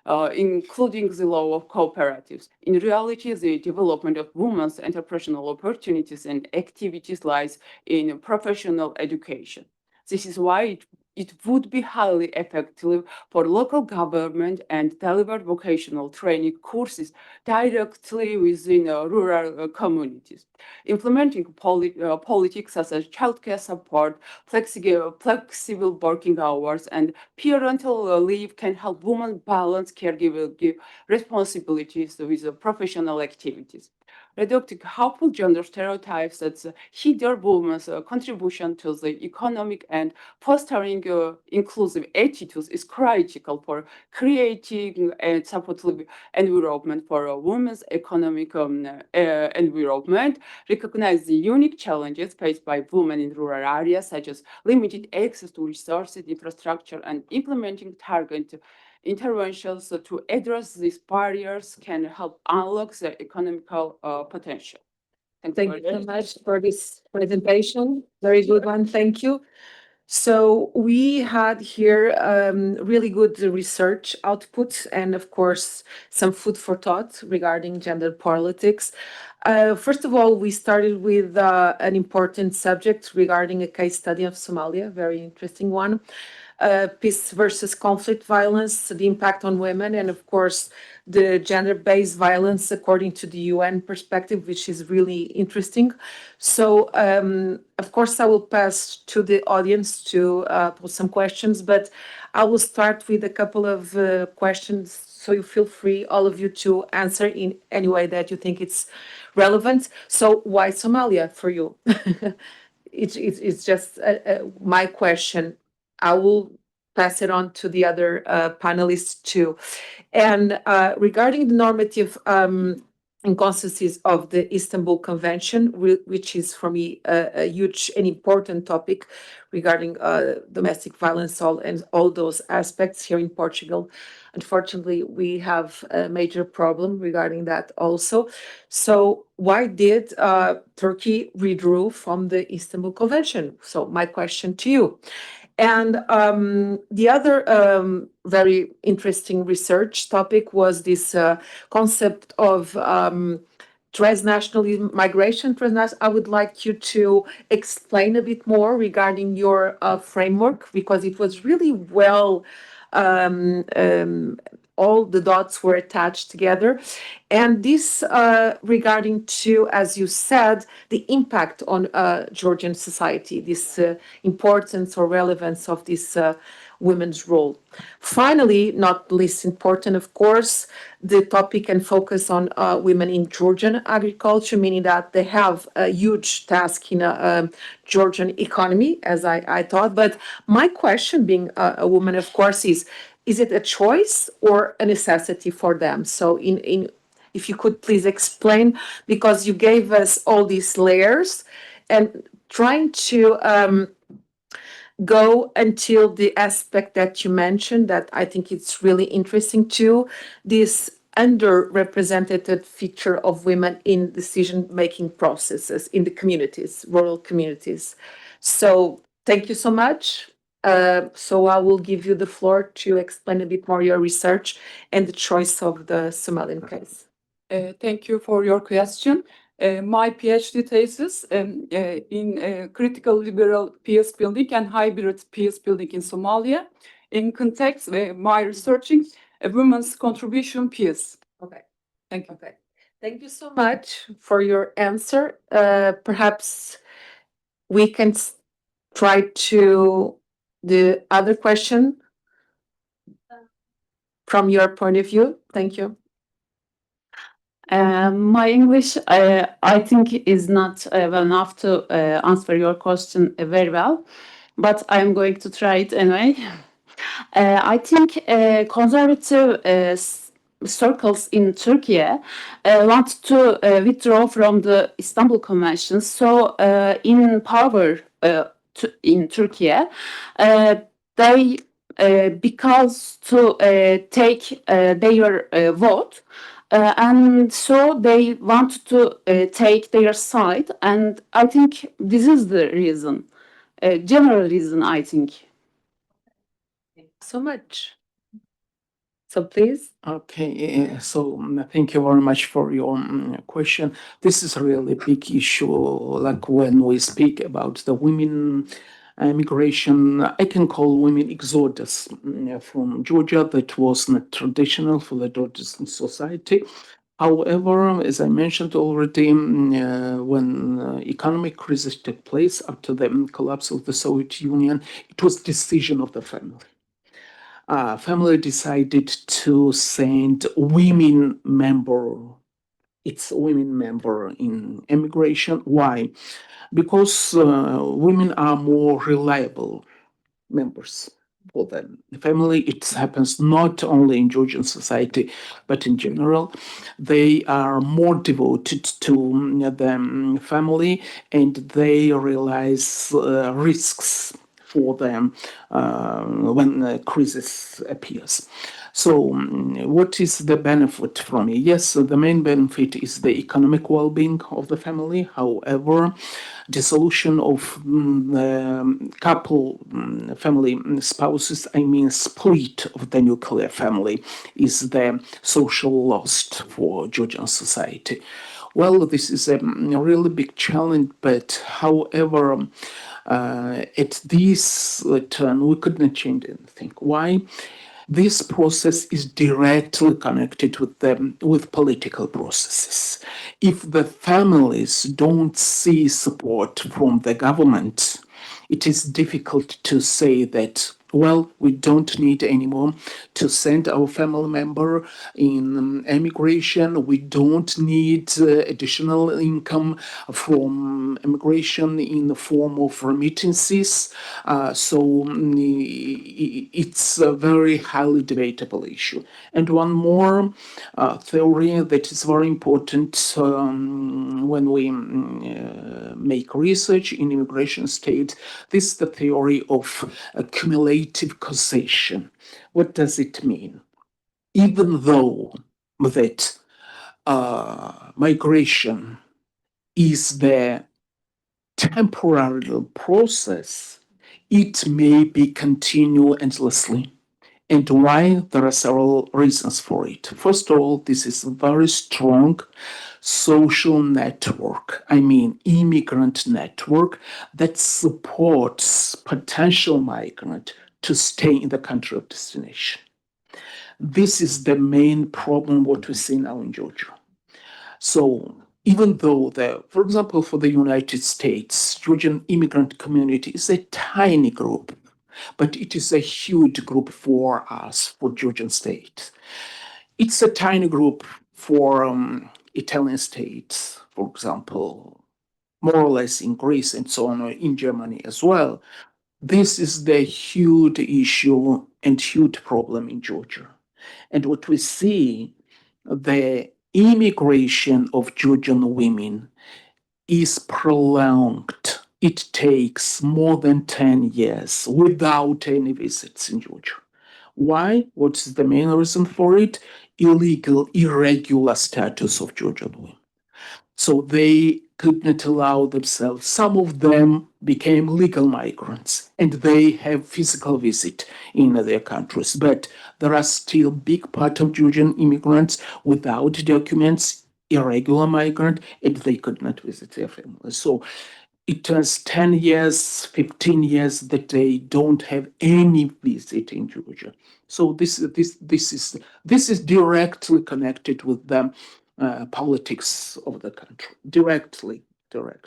Including the law of cooperatives. In reality, the development of women's entrepreneurial opportunities and activities lies in professional education. This is why it would be highly effective for local government and deliver vocational training courses directly within rural communities. Implementing politics such as childcare support, flexible working hours, and parental leave can help women balance caregiving responsibilities with professional activities. Reducing harmful gender stereotypes that hinder women's contribution to the economic and fostering inclusive attitudes is critical for creating a supportive environment for women's economic environment. Recognize the unique challenges faced by women in rural areas, such as limited access to resources, infrastructure, and implementing targeted interventions to address these barriers can help unlock their economical potential. Thank you so much for this presentation. Very good one. Thank you. So we had here really good research output and, of course, some food for thought regarding gender politics. First of all, we started with an important subject regarding a case study of Somalia, very interesting one. Peace versus conflict violence, the impact on women, and of course, the gender-based violence according to the UN perspective, which is really interesting. So, of course, I will pass to the audience to put some questions, but I will start with a couple of questions. So you feel free, all of you, to answer in any way that you think it's relevant. So why Somalia for you? It's just my question. I will pass it on to the other panelists too. And regarding the normative inconsistencies of the Istanbul Convention, which is for me a huge and important topic regarding domestic violence and all those aspects here in Portugal. Unfortunately, we have a major problem regarding that also. So why did Turkey withdraw from the Istanbul Convention? So my question to you. And the other very interesting research topic was this concept of transnational migration. I would like you to explain a bit more regarding your framework, because it was really well, all the dots were attached together. And this regarding to, as you said, the impact on Georgian society, this importance or relevance of this women's role. Finally, not least important, of course, the topic and focus on women in Georgian agriculture, meaning that they have a huge task in a Georgian economy, as I thought. But my question, being a woman, of course, is it a choice or a necessity for them? So if you could please explain, because you gave us all these layers and trying to go until the aspect that you mentioned, that I think it's really interesting too, this underrepresented feature of women in decision-making processes in the communities, rural communities. So thank you so much. So I will give you the floor to explain a bit more your research and the choice of the Somalian case. Thank you for your question. My PhD thesis in critical liberal peace building and hybrid peace building in Somalia. In context, my researching women's contribution peace. Okay. Thank you. Okay. Thank you so much for your answer. Perhaps we can try to the other question from your point of view. Thank you. My English, I think, is not well enough to answer your question very well, but I'm going to try it anyway. I think conservative circles in Turkey want to withdraw from the Istanbul Convention. So in power in Turkey, they because to take their vote. And so they want to take their side, and I think this is the reason, general reason, I think. Thank you so much. So please. Okay, so thank you very much for your question. This is a really big issue. Like when we speak about the women migration, I can call women exodus from Georgia. That was not traditional for the Georgian society. However, as I mentioned already, when economic crisis took place after the collapse of the Soviet Union, it was decision of the family. Family decided to send women member. It's women member in immigration. Why? Because women are more reliable members for them. The family, it happens not only in Georgian society, but in general. They are more devoted to the family, and they realize risks for them when a crisis appears. So, what is the benefit from it? Yes, the main benefit is the economic well-being of the family. However, dissolution of the couple, family spouses, I mean split of the nuclear family, is the social loss for Georgian society. Well, this is a really big challenge, but however, at this turn, we could not change anything. Why? This process is directly connected with political processes. If the families don't see support from the government, it is difficult to say that, well, we don't need anymore to send our family member in emigration. We don't need additional income from immigration in the form of remittances. It's a very highly debatable issue. And one more theory that is very important when we make research in immigration state. This is the theory of cumulative causation. What does it mean? Even though that migration is the temporary process, it may be continue endlessly. And why? There are several reasons for it. First of all, this is a very strong social network, I mean immigrant network, that supports potential migrant to stay in the country of destination. This is the main problem what we see now in Georgia. So even though for example, for the United States, Georgian immigrant community is a tiny group, but it is a huge group for us, for Georgian state. It's a tiny group for Italian states, for example, more or less in Greece and so on, or in Germany as well. This is the huge issue and huge problem in Georgia. And what we see, the immigration of Georgian women is prolonged. It takes more than 10 years without any visits in Georgia. Why? What's the main reason for it? Illegal, irregular status of Georgian women. So they could not allow themselves. Some of them became legal migrants and they have physical visit in their countries. But there are still big part of Georgian immigrants without documents, irregular migrant, and they could not visit their families. So it turns 10 years, 15 years that they don't have any visit in Georgia. So this is directly connected with the politics of the country. Directly.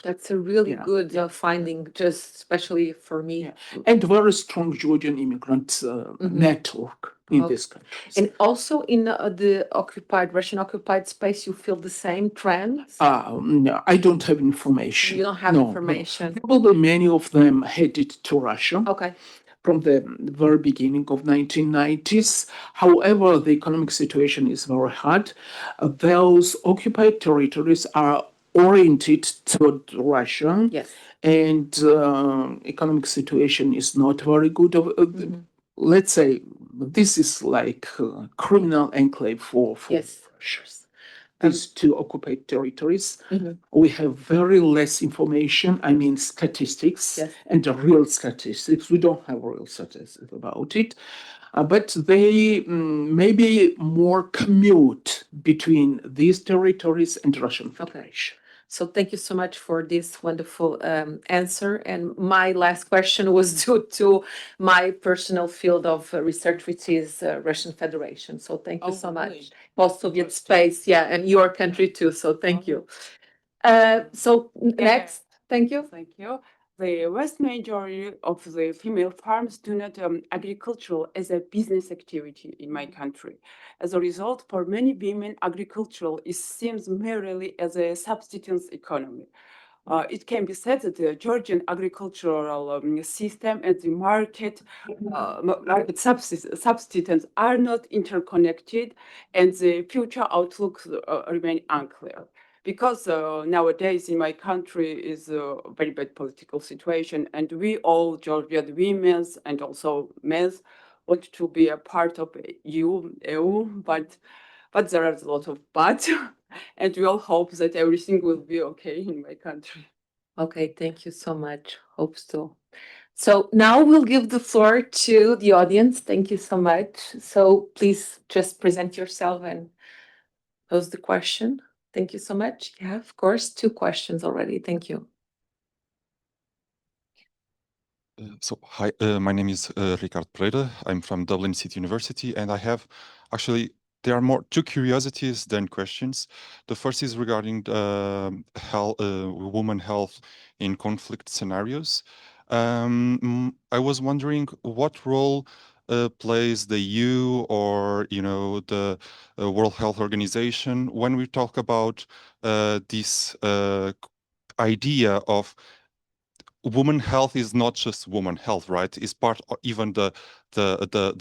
That's a really Yeah. good finding, just especially for me. Yeah. And very strong Georgian immigrant network in Okay. this country. And also in the Russian occupied space, you feel the same trends? No, I don't have information. You don't have No. information. Probably many of them headed to Russia. Okay. From the very beginning of 1990s. However, the economic situation is very hard. Those occupied territories are oriented toward Russia. Yes. And economic situation is not very good. Let's say this is like a criminal enclave for Yes. Russia. These two occupied territories, we have very less information, I mean statistics, Yes. and the real statistics. We don't have real statistics about it, but they maybe more commute between these territories and Russian Federation. So thank you so much for this wonderful answer. And my last question was due to my personal field of research, which is Russian Federation. So thank you so much. Really? Post-Soviet space, yeah, and your country too. So thank you. So next, thank you. Thank you. The vast majority of the female farms do not agricultural as a business activity in my country. As a result, for many women, agricultural is seems merely as a subsistence economy. It can be said that the Georgian agricultural system and the market substitutes are not interconnected, and the future outlooks remain unclear. Because nowadays in my country is a very bad political situation, and we all Georgian women and also men want to be a part of EU, but there are a lot of but, and we all hope that everything will be okay in my country. Okay, thank you so much. Hope so. So now we'll give the floor to the audience. Thank you so much. So please just present yourself and pose the question. Thank you so much. Yeah, of course, 2 questions already. Thank you. Hi, my name is Ricard Pereira. I'm from Dublin City University, and I have actually, there are more 2 curiosities than questions. The first is regarding women health in conflict scenarios. I was wondering what role plays the EU or, the World Health Organization when we talk about this idea of woman health is not just woman health, right? It's part of even the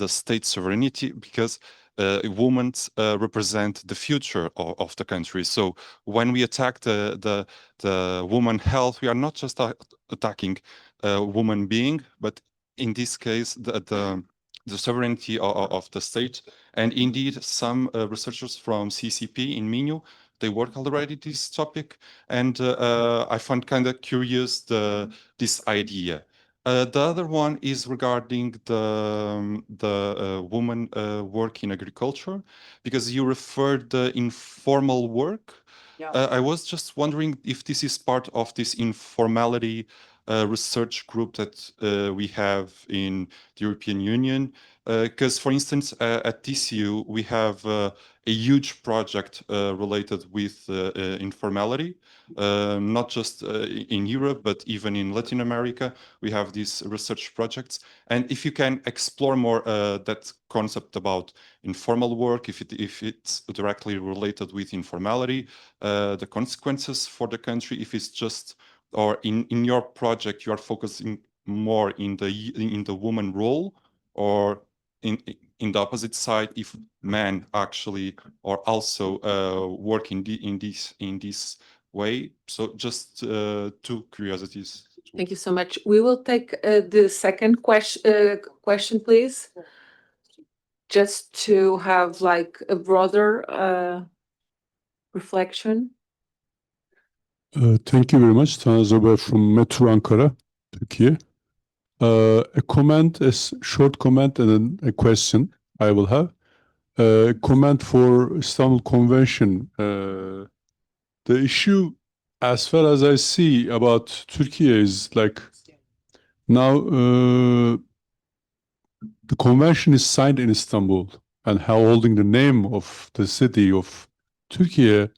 state sovereignty, because women represent the future of the country. So when we attack the woman health, we are not just attacking a woman being, but in this case the sovereignty of the state. And indeed, some researchers from CCP in Minho, they work already this topic, and I find kind of curious this idea. The other one is regarding the woman work in agriculture, because you referred the informal work. Yeah. I was just wondering if this is part of this informality research group that we have in the European Union. Because, for instance, at TCU, we have a huge project related with informality, not just in Europe, but even in Latin America. We have these research projects. And if you can explore more that concept about informal work, if it's directly related with informality, the consequences for the country, if it's just, or in your project, you are focusing more in the woman role, or in the opposite side, if men actually are also working in this way. So just 2 curiosities. Thank you so much. We will take the second question, please, just to have like a broader reflection. Thank you very much. Tanazobay from Metro Ankara, Turkey. A comment, short comment, and then a question I will have. Comment for Istanbul Convention. The issue, as far as I see about Turkey, is like now the convention is signed in Istanbul and holding the name of the city of Turkey,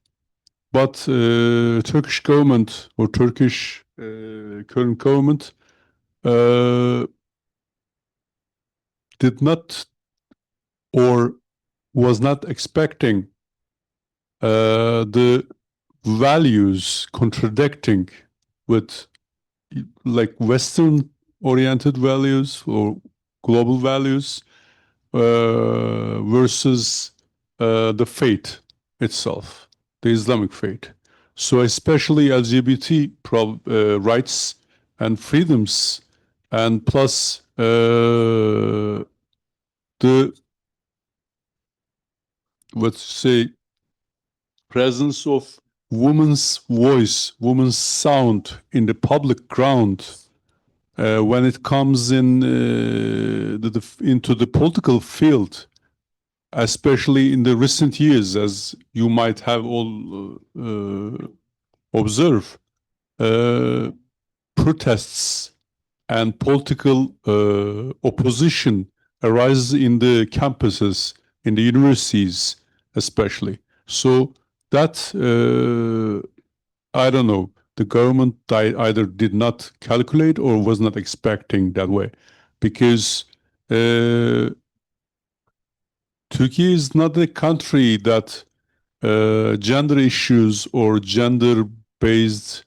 but Turkish government or Turkish current government did not or was not expecting the values contradicting with like Western oriented values or global values versus the faith itself, the Islamic faith. So especially LGBT rights and freedoms, and plus the let's say presence of woman's voice, woman's sound in the public ground when it comes in into the political field, especially in the recent years, as you might have all observed, protests and political opposition arises in the campuses, in the universities especially. So that, I don't know, the government either did not calculate or was not expecting that way, because Turkey is not a country that gender issues or gender-based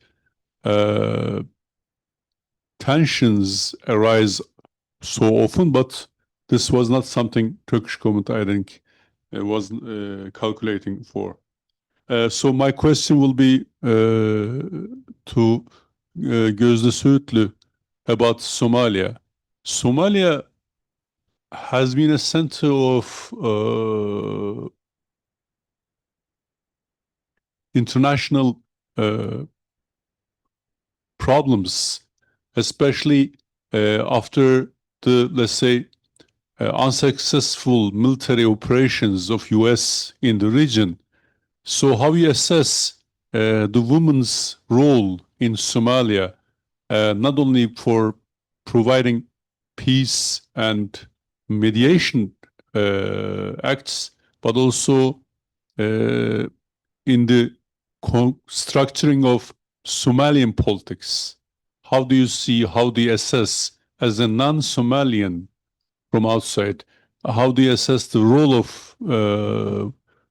tensions arise so often, but this was not something Turkish government, I think, was calculating for. So my question will be to Gözde Söğütlü about Somalia. Somalia has been a center of international problems, especially after the, let's say, unsuccessful military operations of US in the region. So how you assess the women's role in Somalia, not only for providing peace and mediation acts, but also in the structuring of Somalian politics? How do you see, how do you assess, as a non-Somalian from outside, how do you assess the role of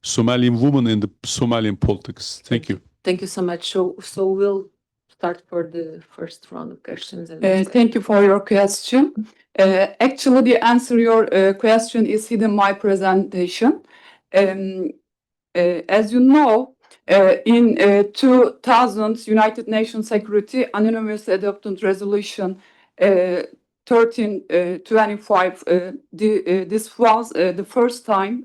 Somalian women in the Somalian politics? Thank you. Thank you so much. So we'll start for the first round of questions. Thank you for your question. Actually, the answer your question is hidden in my presentation. As you know, in 2000, United Nations Security unanimously adopted resolution 1325. This was the first time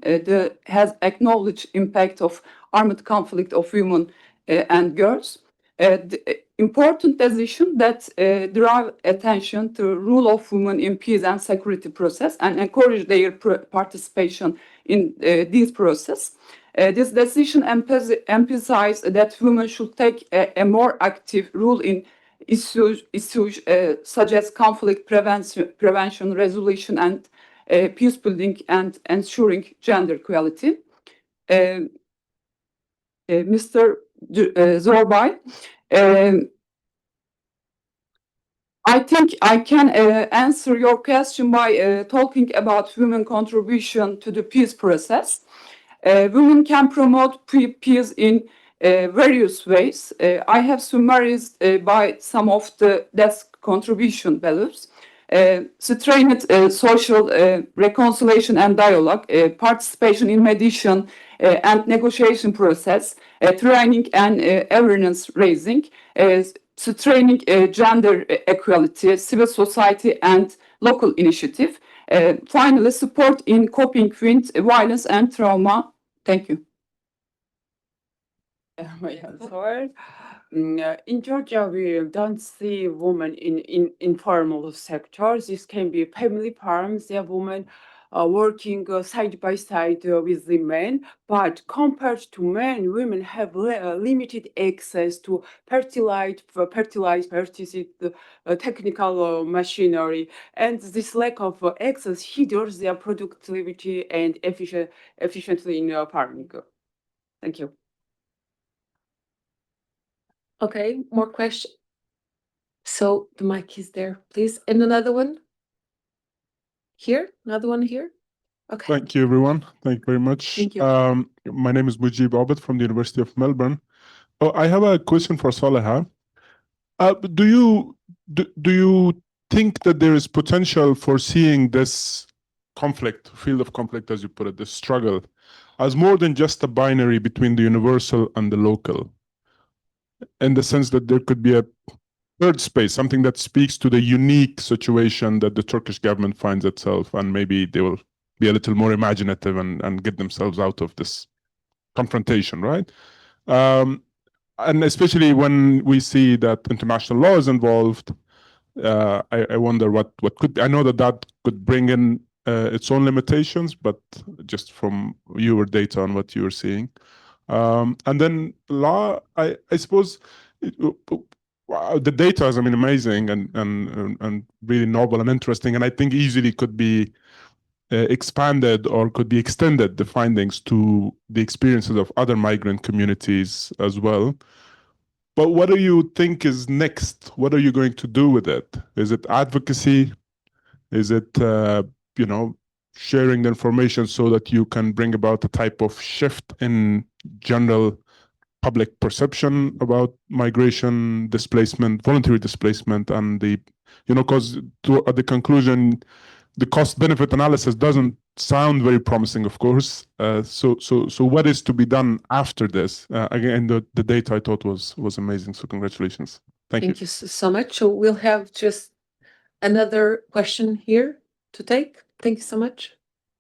has acknowledged impact of armed conflict of women and girls. The important decision that drive attention to rule of women in peace and security process and encourage their participation in this process. This decision emphasized that women should take a more active role in issues such as conflict prevention, resolution, and peace building, and ensuring gender equality. Mr. Zorbay, I think I can answer your question by talking about women's contribution to the peace process. Women can promote peace in various ways. I have summarized by some of that's contribution values. Strengthened social reconciliation and dialogue, participation in mediation and negotiation process, training and awareness raising, strengthening gender equality, civil society and local initiative. Finally, support in coping with violence and trauma. Thank you. In Georgia, we don't see women in informal sectors. This can be family farms. There are women working side by side with the men. But compared to men, women have limited access to fertilized pesticide, technical machinery, and this lack of access hinders their productivity and efficiently in farming. Thank you. Okay, more questions. So the mic is there, please. And another one here, another one here. Okay. Thank you, everyone. Thank you very much. Thank you. My name is Mujib Abed from the University of Melbourne. I have a question for Saliha. Do you think that there is potential for seeing this conflict, field of conflict, as you put it, this struggle, as more than just a binary between the universal and the local? In the sense that there could be a third space, something that speaks to the unique situation that the Turkish government finds itself, and maybe they will be a little more imaginative and get themselves out of this confrontation, right? And especially when we see that international law is involved, I wonder what could, I know that could bring in its own limitations, but just from your data on what you're seeing. And then law, I suppose the data is, amazing and really novel and interesting, and I think easily could be expanded or could be extended, the findings, to the experiences of other migrant communities as well. But what do you think is next? What are you going to do with it? Is it advocacy? Is it, sharing the information so that you can bring about a type of shift in general public perception about migration, displacement, voluntary displacement, and because at the conclusion, the cost-benefit analysis doesn't sound very promising, of course. So what is to be done after this? Again, the data I thought was amazing. So congratulations. Thank you. Thank you so much. So we'll have just another question here to take. Thank you so much.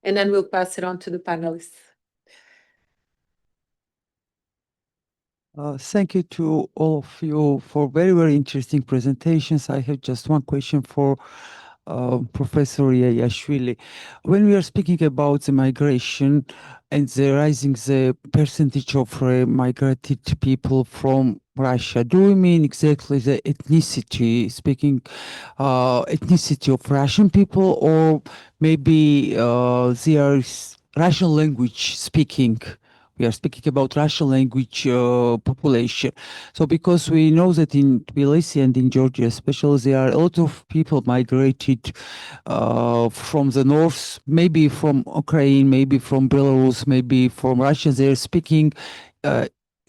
And then we'll pass it on to the panelists. Thank you to all of you for very, very interesting presentations. I have just one question for Professor Iashvili. When we are speaking about the migration and the rising the percentage of migrated people from Russia, do we mean exactly the ethnicity, ethnicity of Russian people, or maybe they are Russian language speaking? We are speaking about Russian language population. So because we know that in Tbilisi and in Georgia especially, there are a lot of people migrated from the north, maybe from Ukraine, maybe from Belarus, maybe from Russia. They're speaking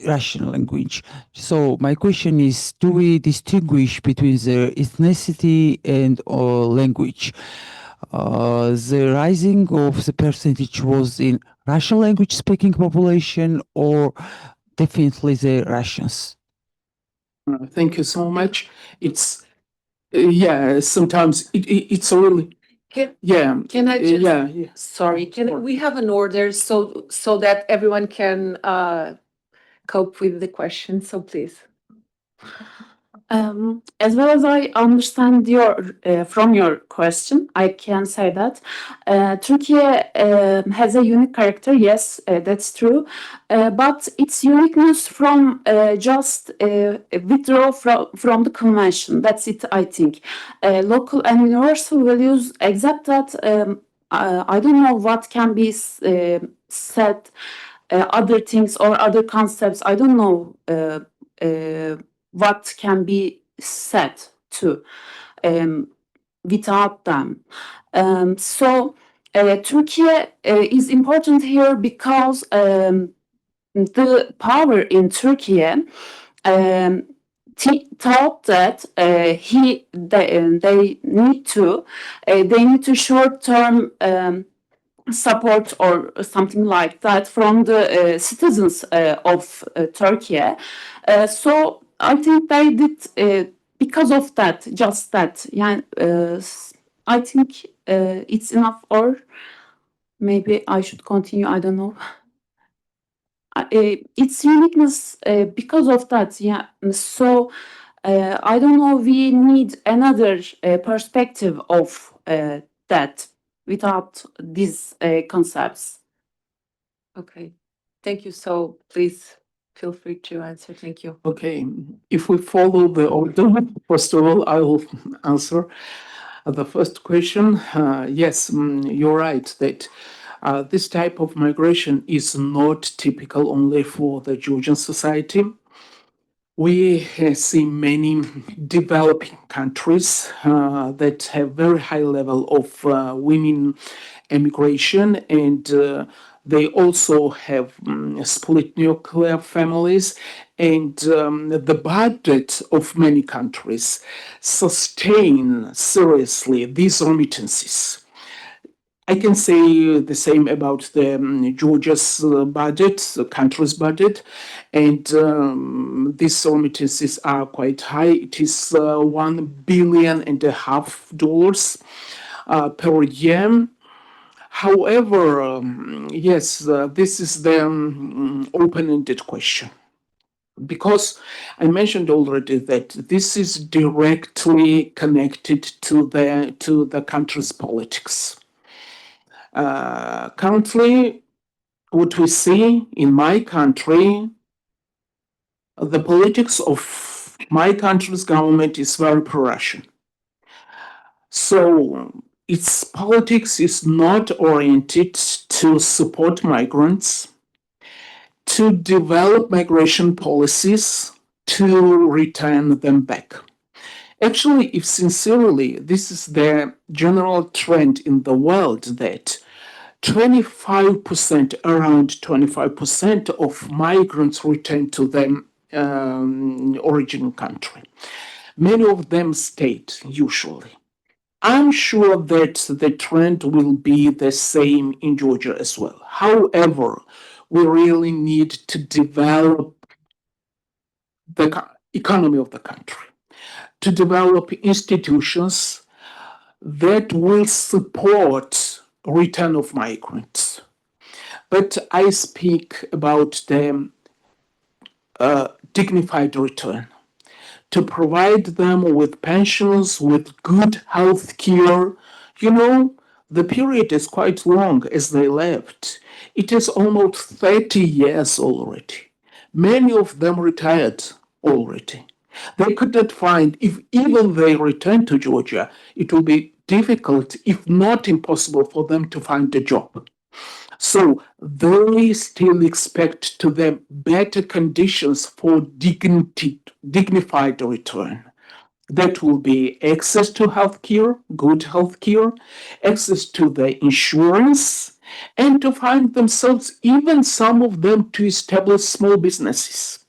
Russian language. So my question is, do we distinguish between the ethnicity and language? The rising of the percentage was in Russian language speaking population or definitely the Russians? Thank you so much. It's yeah. Sometimes it's a really yeah. Can I just, yeah. sorry, can we have an order so that everyone can cope with the question? So please. As well as I understand your from your question, I can say that Turkey has a unique character. Yes, that's true, but its uniqueness from just withdraw from the convention. That's it, I think. Local and universal values, except that I don't know what can be said. Other things or other concepts. I don't know. What can be said to without them. So Turkey is important here because the power in Turkey thought that they need to short-term support or something like that from the citizens of Turkey. So I think they did because of that, just that. Yeah, I think it's enough, or maybe I should continue. I don't know. Its uniqueness because of that. Yeah. So I don't know. We need another perspective of that without these concepts. Okay. Thank you. So please feel free to answer. Thank you. Okay, if we follow the order, first of all, I will answer the first question. Yes, you're right that this type of migration is not typical only for the Georgian society. We see many developing countries that have very high level of women immigration, and they also have split nuclear families, and the budget of many countries sustain seriously these remittances. I can say the same about the Georgia's budget, the country's budget, and these remittances are quite high. It is $1.5 billion per year. However, yes, this is the open-ended question. Because I mentioned already that this is directly connected to the country's politics. Currently, what we see in my country, the politics of my country's government is very pro-Russian. So its politics is not oriented to support migrants, to develop migration policies, to return them back. Actually, if sincerely, this is the general trend in the world that 25%, around 25% of migrants return to their origin country. Many of them stayed, usually. I'm sure that the trend will be the same in Georgia as well. However, we really need to develop the economy of the country, to develop institutions that will support return of migrants. But I speak about the dignified return, to provide them with pensions, with good health care. You know, the period is quite long as they left. It is almost 30 years already. Many of them retired already. They could not find, if even they return to Georgia, it will be difficult, if not impossible, for them to find a job. So they still expect to them better conditions for dignified return. That will be access to healthcare, good healthcare, access to the insurance, and to find themselves, even some of them, to establish small businesses.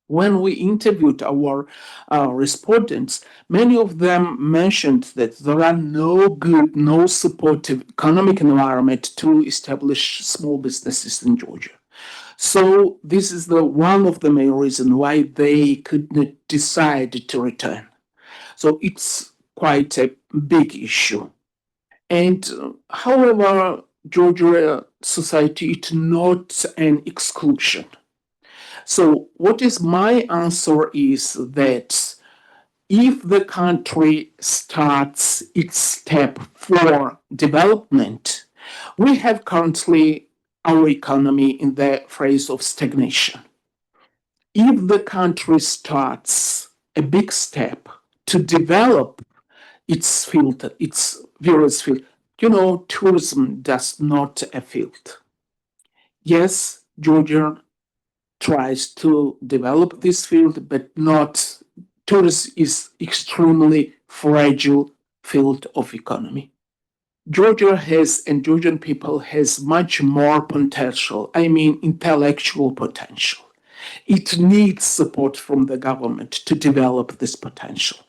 When we interviewed our respondents, many of them mentioned that there are no good, no supportive economic environment to establish small businesses in Georgia. So this is one of the main reasons why they could not decide to return. So it's quite a big issue. And however, Georgia society is not an exclusion. So what is my answer is that if the country starts its step for development, we have currently our economy in the phase of stagnation. If the country starts a big step to develop its field, its various field, you know, tourism does not a field. Yes, Georgia tries to develop this field, but not, tourism is extremely fragile field of economy. Georgia has, and Georgian people has much more potential, I mean intellectual potential. It needs support from the government to develop this potential.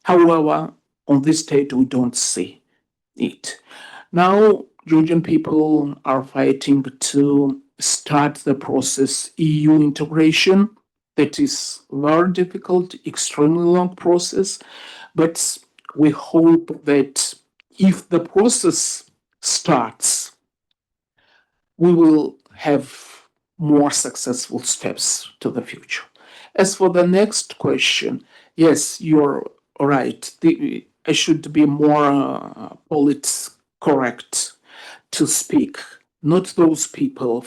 However, on this state, we don't see it. Now, Georgian people are fighting to start the process EU integration. That is very difficult, extremely long process, but we hope that if the process starts, we will have more successful steps to the future. As for the next question, yes, you're right. I should be more correct to speak. Not those people,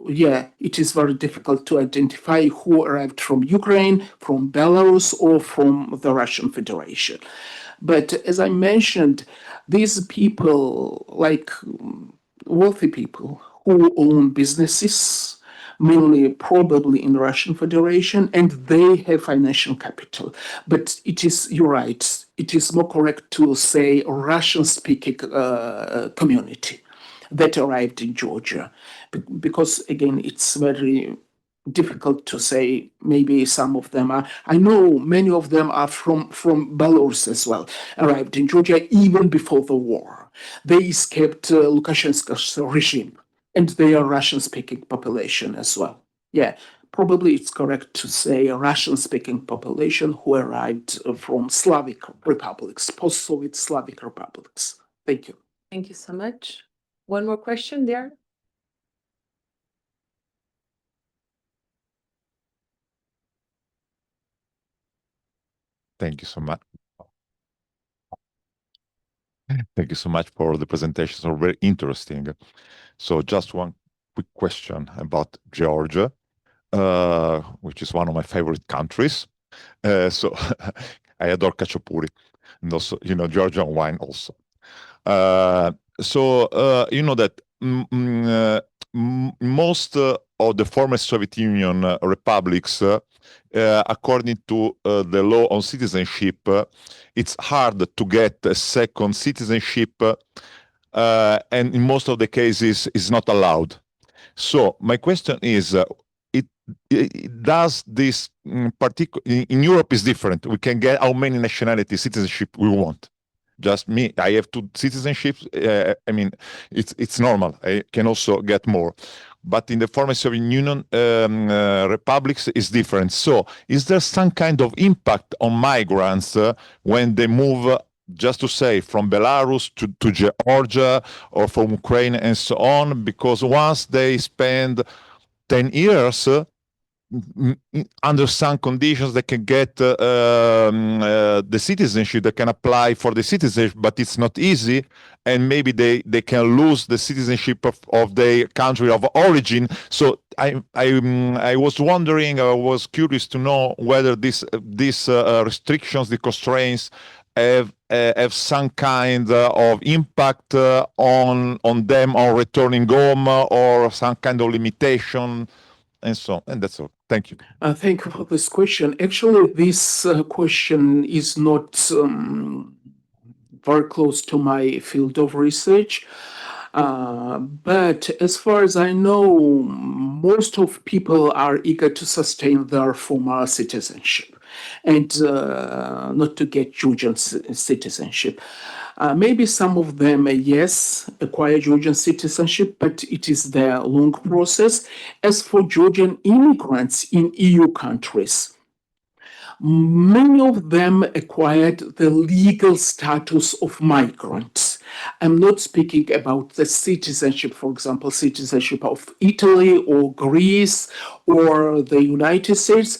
it is very difficult to identify who arrived from Ukraine, from Belarus, or from the Russian Federation. But as I mentioned, these people, like wealthy people who own businesses, mainly probably in the Russian Federation, and they have financial capital. But you're right, it is more correct to say Russian-speaking community that arrived in Georgia, because again, it's very difficult to say. Maybe some of them are, I know many of them are from Belarus as well, arrived in Georgia even before the war. They escaped Lukashenko's regime, and they are Russian-speaking population as well. Yeah, probably it's correct to say a Russian-speaking population who arrived from Slavic republics, post-Soviet Slavic republics. Thank you. Thank you so much. One more question there. Thank you so much. Thank you so much for the presentations. Are very interesting. So just one quick question about Georgia, which is one of my favorite countries. So I adore khachapuri, and also, Georgian wine also. You know that most of the former Soviet Union republics, according to the law on citizenship, it's hard to get a second citizenship, and in most of the cases, it's not allowed. So my question is, does this in Europe is different? We can get how many nationality citizenship we want. Just me, I have 2 citizenships. I mean, it's normal. I can also get more. But in the former Soviet Union republics, it's different. So is there some kind of impact on migrants when they move just to say, from Belarus to Georgia or from Ukraine and so on, because once they spend 10 years, under some conditions they can get the citizenship, they can apply for the citizenship, but it's not easy, and maybe they can lose the citizenship of their country of origin. So I was wondering, I was curious to know whether these restrictions, the constraints have some kind of impact on them on returning home, or some kind of limitation, and so on. And that's all. Thank you. Thank you for this question. Actually, this question is not very close to my field of research. But as far as I know, most of people are eager to sustain their former citizenship and not to get Georgian citizenship. Maybe some of them, yes, acquire Georgian citizenship, but it is their long process. As for Georgian immigrants in EU countries, many of them acquired the legal status of migrants. I'm not speaking about the citizenship, for example, citizenship of Italy or Greece or the United States.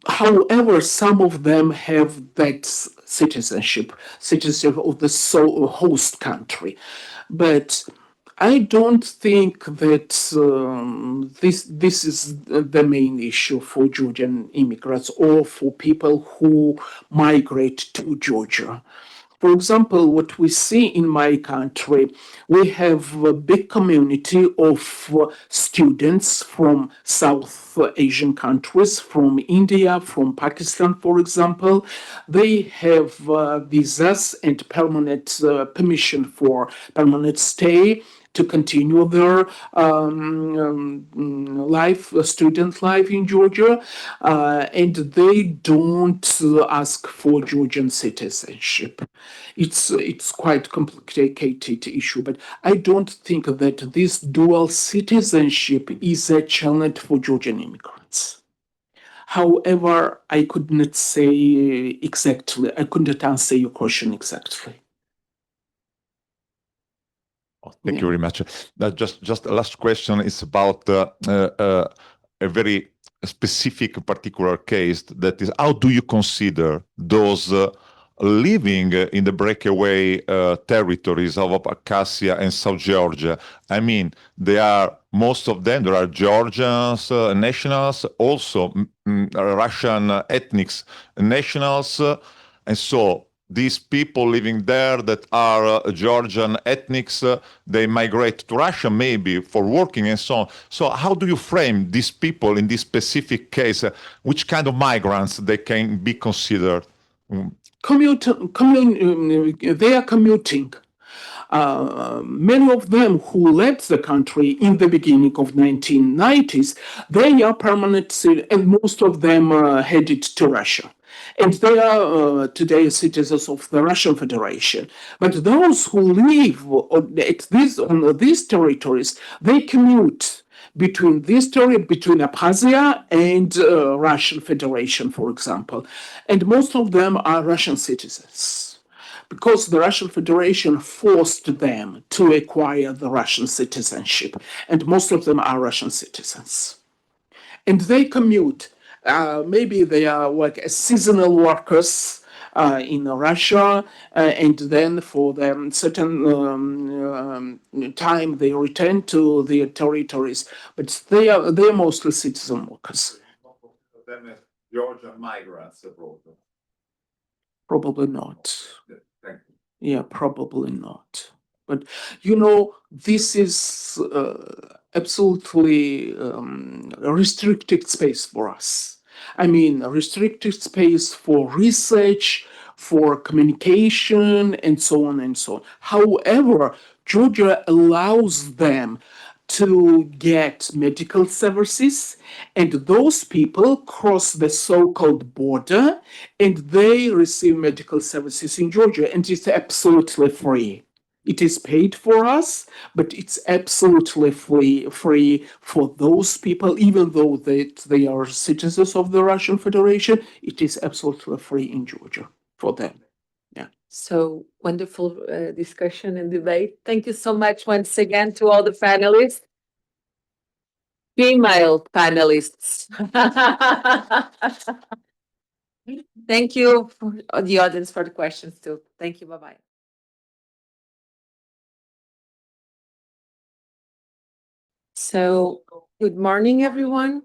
However, some of them have that citizenship of the host country. But I don't think that this is the main issue for Georgian immigrants or for people who migrate to Georgia. For example, what we see in my country, we have a big community of students from South Asian countries, from India, from Pakistan, for example. They have visas and permanent permission for permanent stay to continue their student life in Georgia, and they don't ask for Georgian citizenship. It's quite complicated issue, but I don't think that this dual citizenship is a challenge for Georgian immigrants. However, I could not say exactly, I couldn't answer your question exactly. Thank you very much. Just a last question is about a very specific particular case, that is, how do you consider those living in the breakaway territories of Abkhazia and South Georgia? I mean, most of them, there are Georgians nationals, also Russian ethnic nationals, and so these people living there that are Georgian ethnics, they migrate to Russia maybe for working and so on. So how do you frame these people in this specific case? Which kind of migrants they can be considered? They are commuting. Many of them who left the country in the beginning of 1990s, they are permanent, and most of them headed to Russia. And they are today citizens of the Russian Federation. But those who live on these territories, they commute between Abkhazia and Russian Federation, for example. And most of them are Russian citizens, because the Russian Federation forced them to acquire the Russian citizenship. And most of them are Russian citizens. And they commute. Maybe they are like seasonal workers in Russia, and then for them certain time they return to their territories. But they are mostly citizen workers. Them as Georgian migrants abroad. Probably not. Thank you. Yeah, probably not. But this is absolutely a restricted space for us. I mean, a restricted space for research, for communication, and so on and so on. However, Georgia allows them to get medical services, and those people cross the so-called border and they receive medical services in Georgia, and it's absolutely free. It is paid for us, but it's absolutely free for those people, even though they are citizens of the Russian Federation. It is absolutely free in Georgia for them. So wonderful discussion and debate. Thank you so much once again to all the panelists. Female panelists. Thank you for the audience for the questions too. Thank you. Bye-bye. So, good morning, everyone.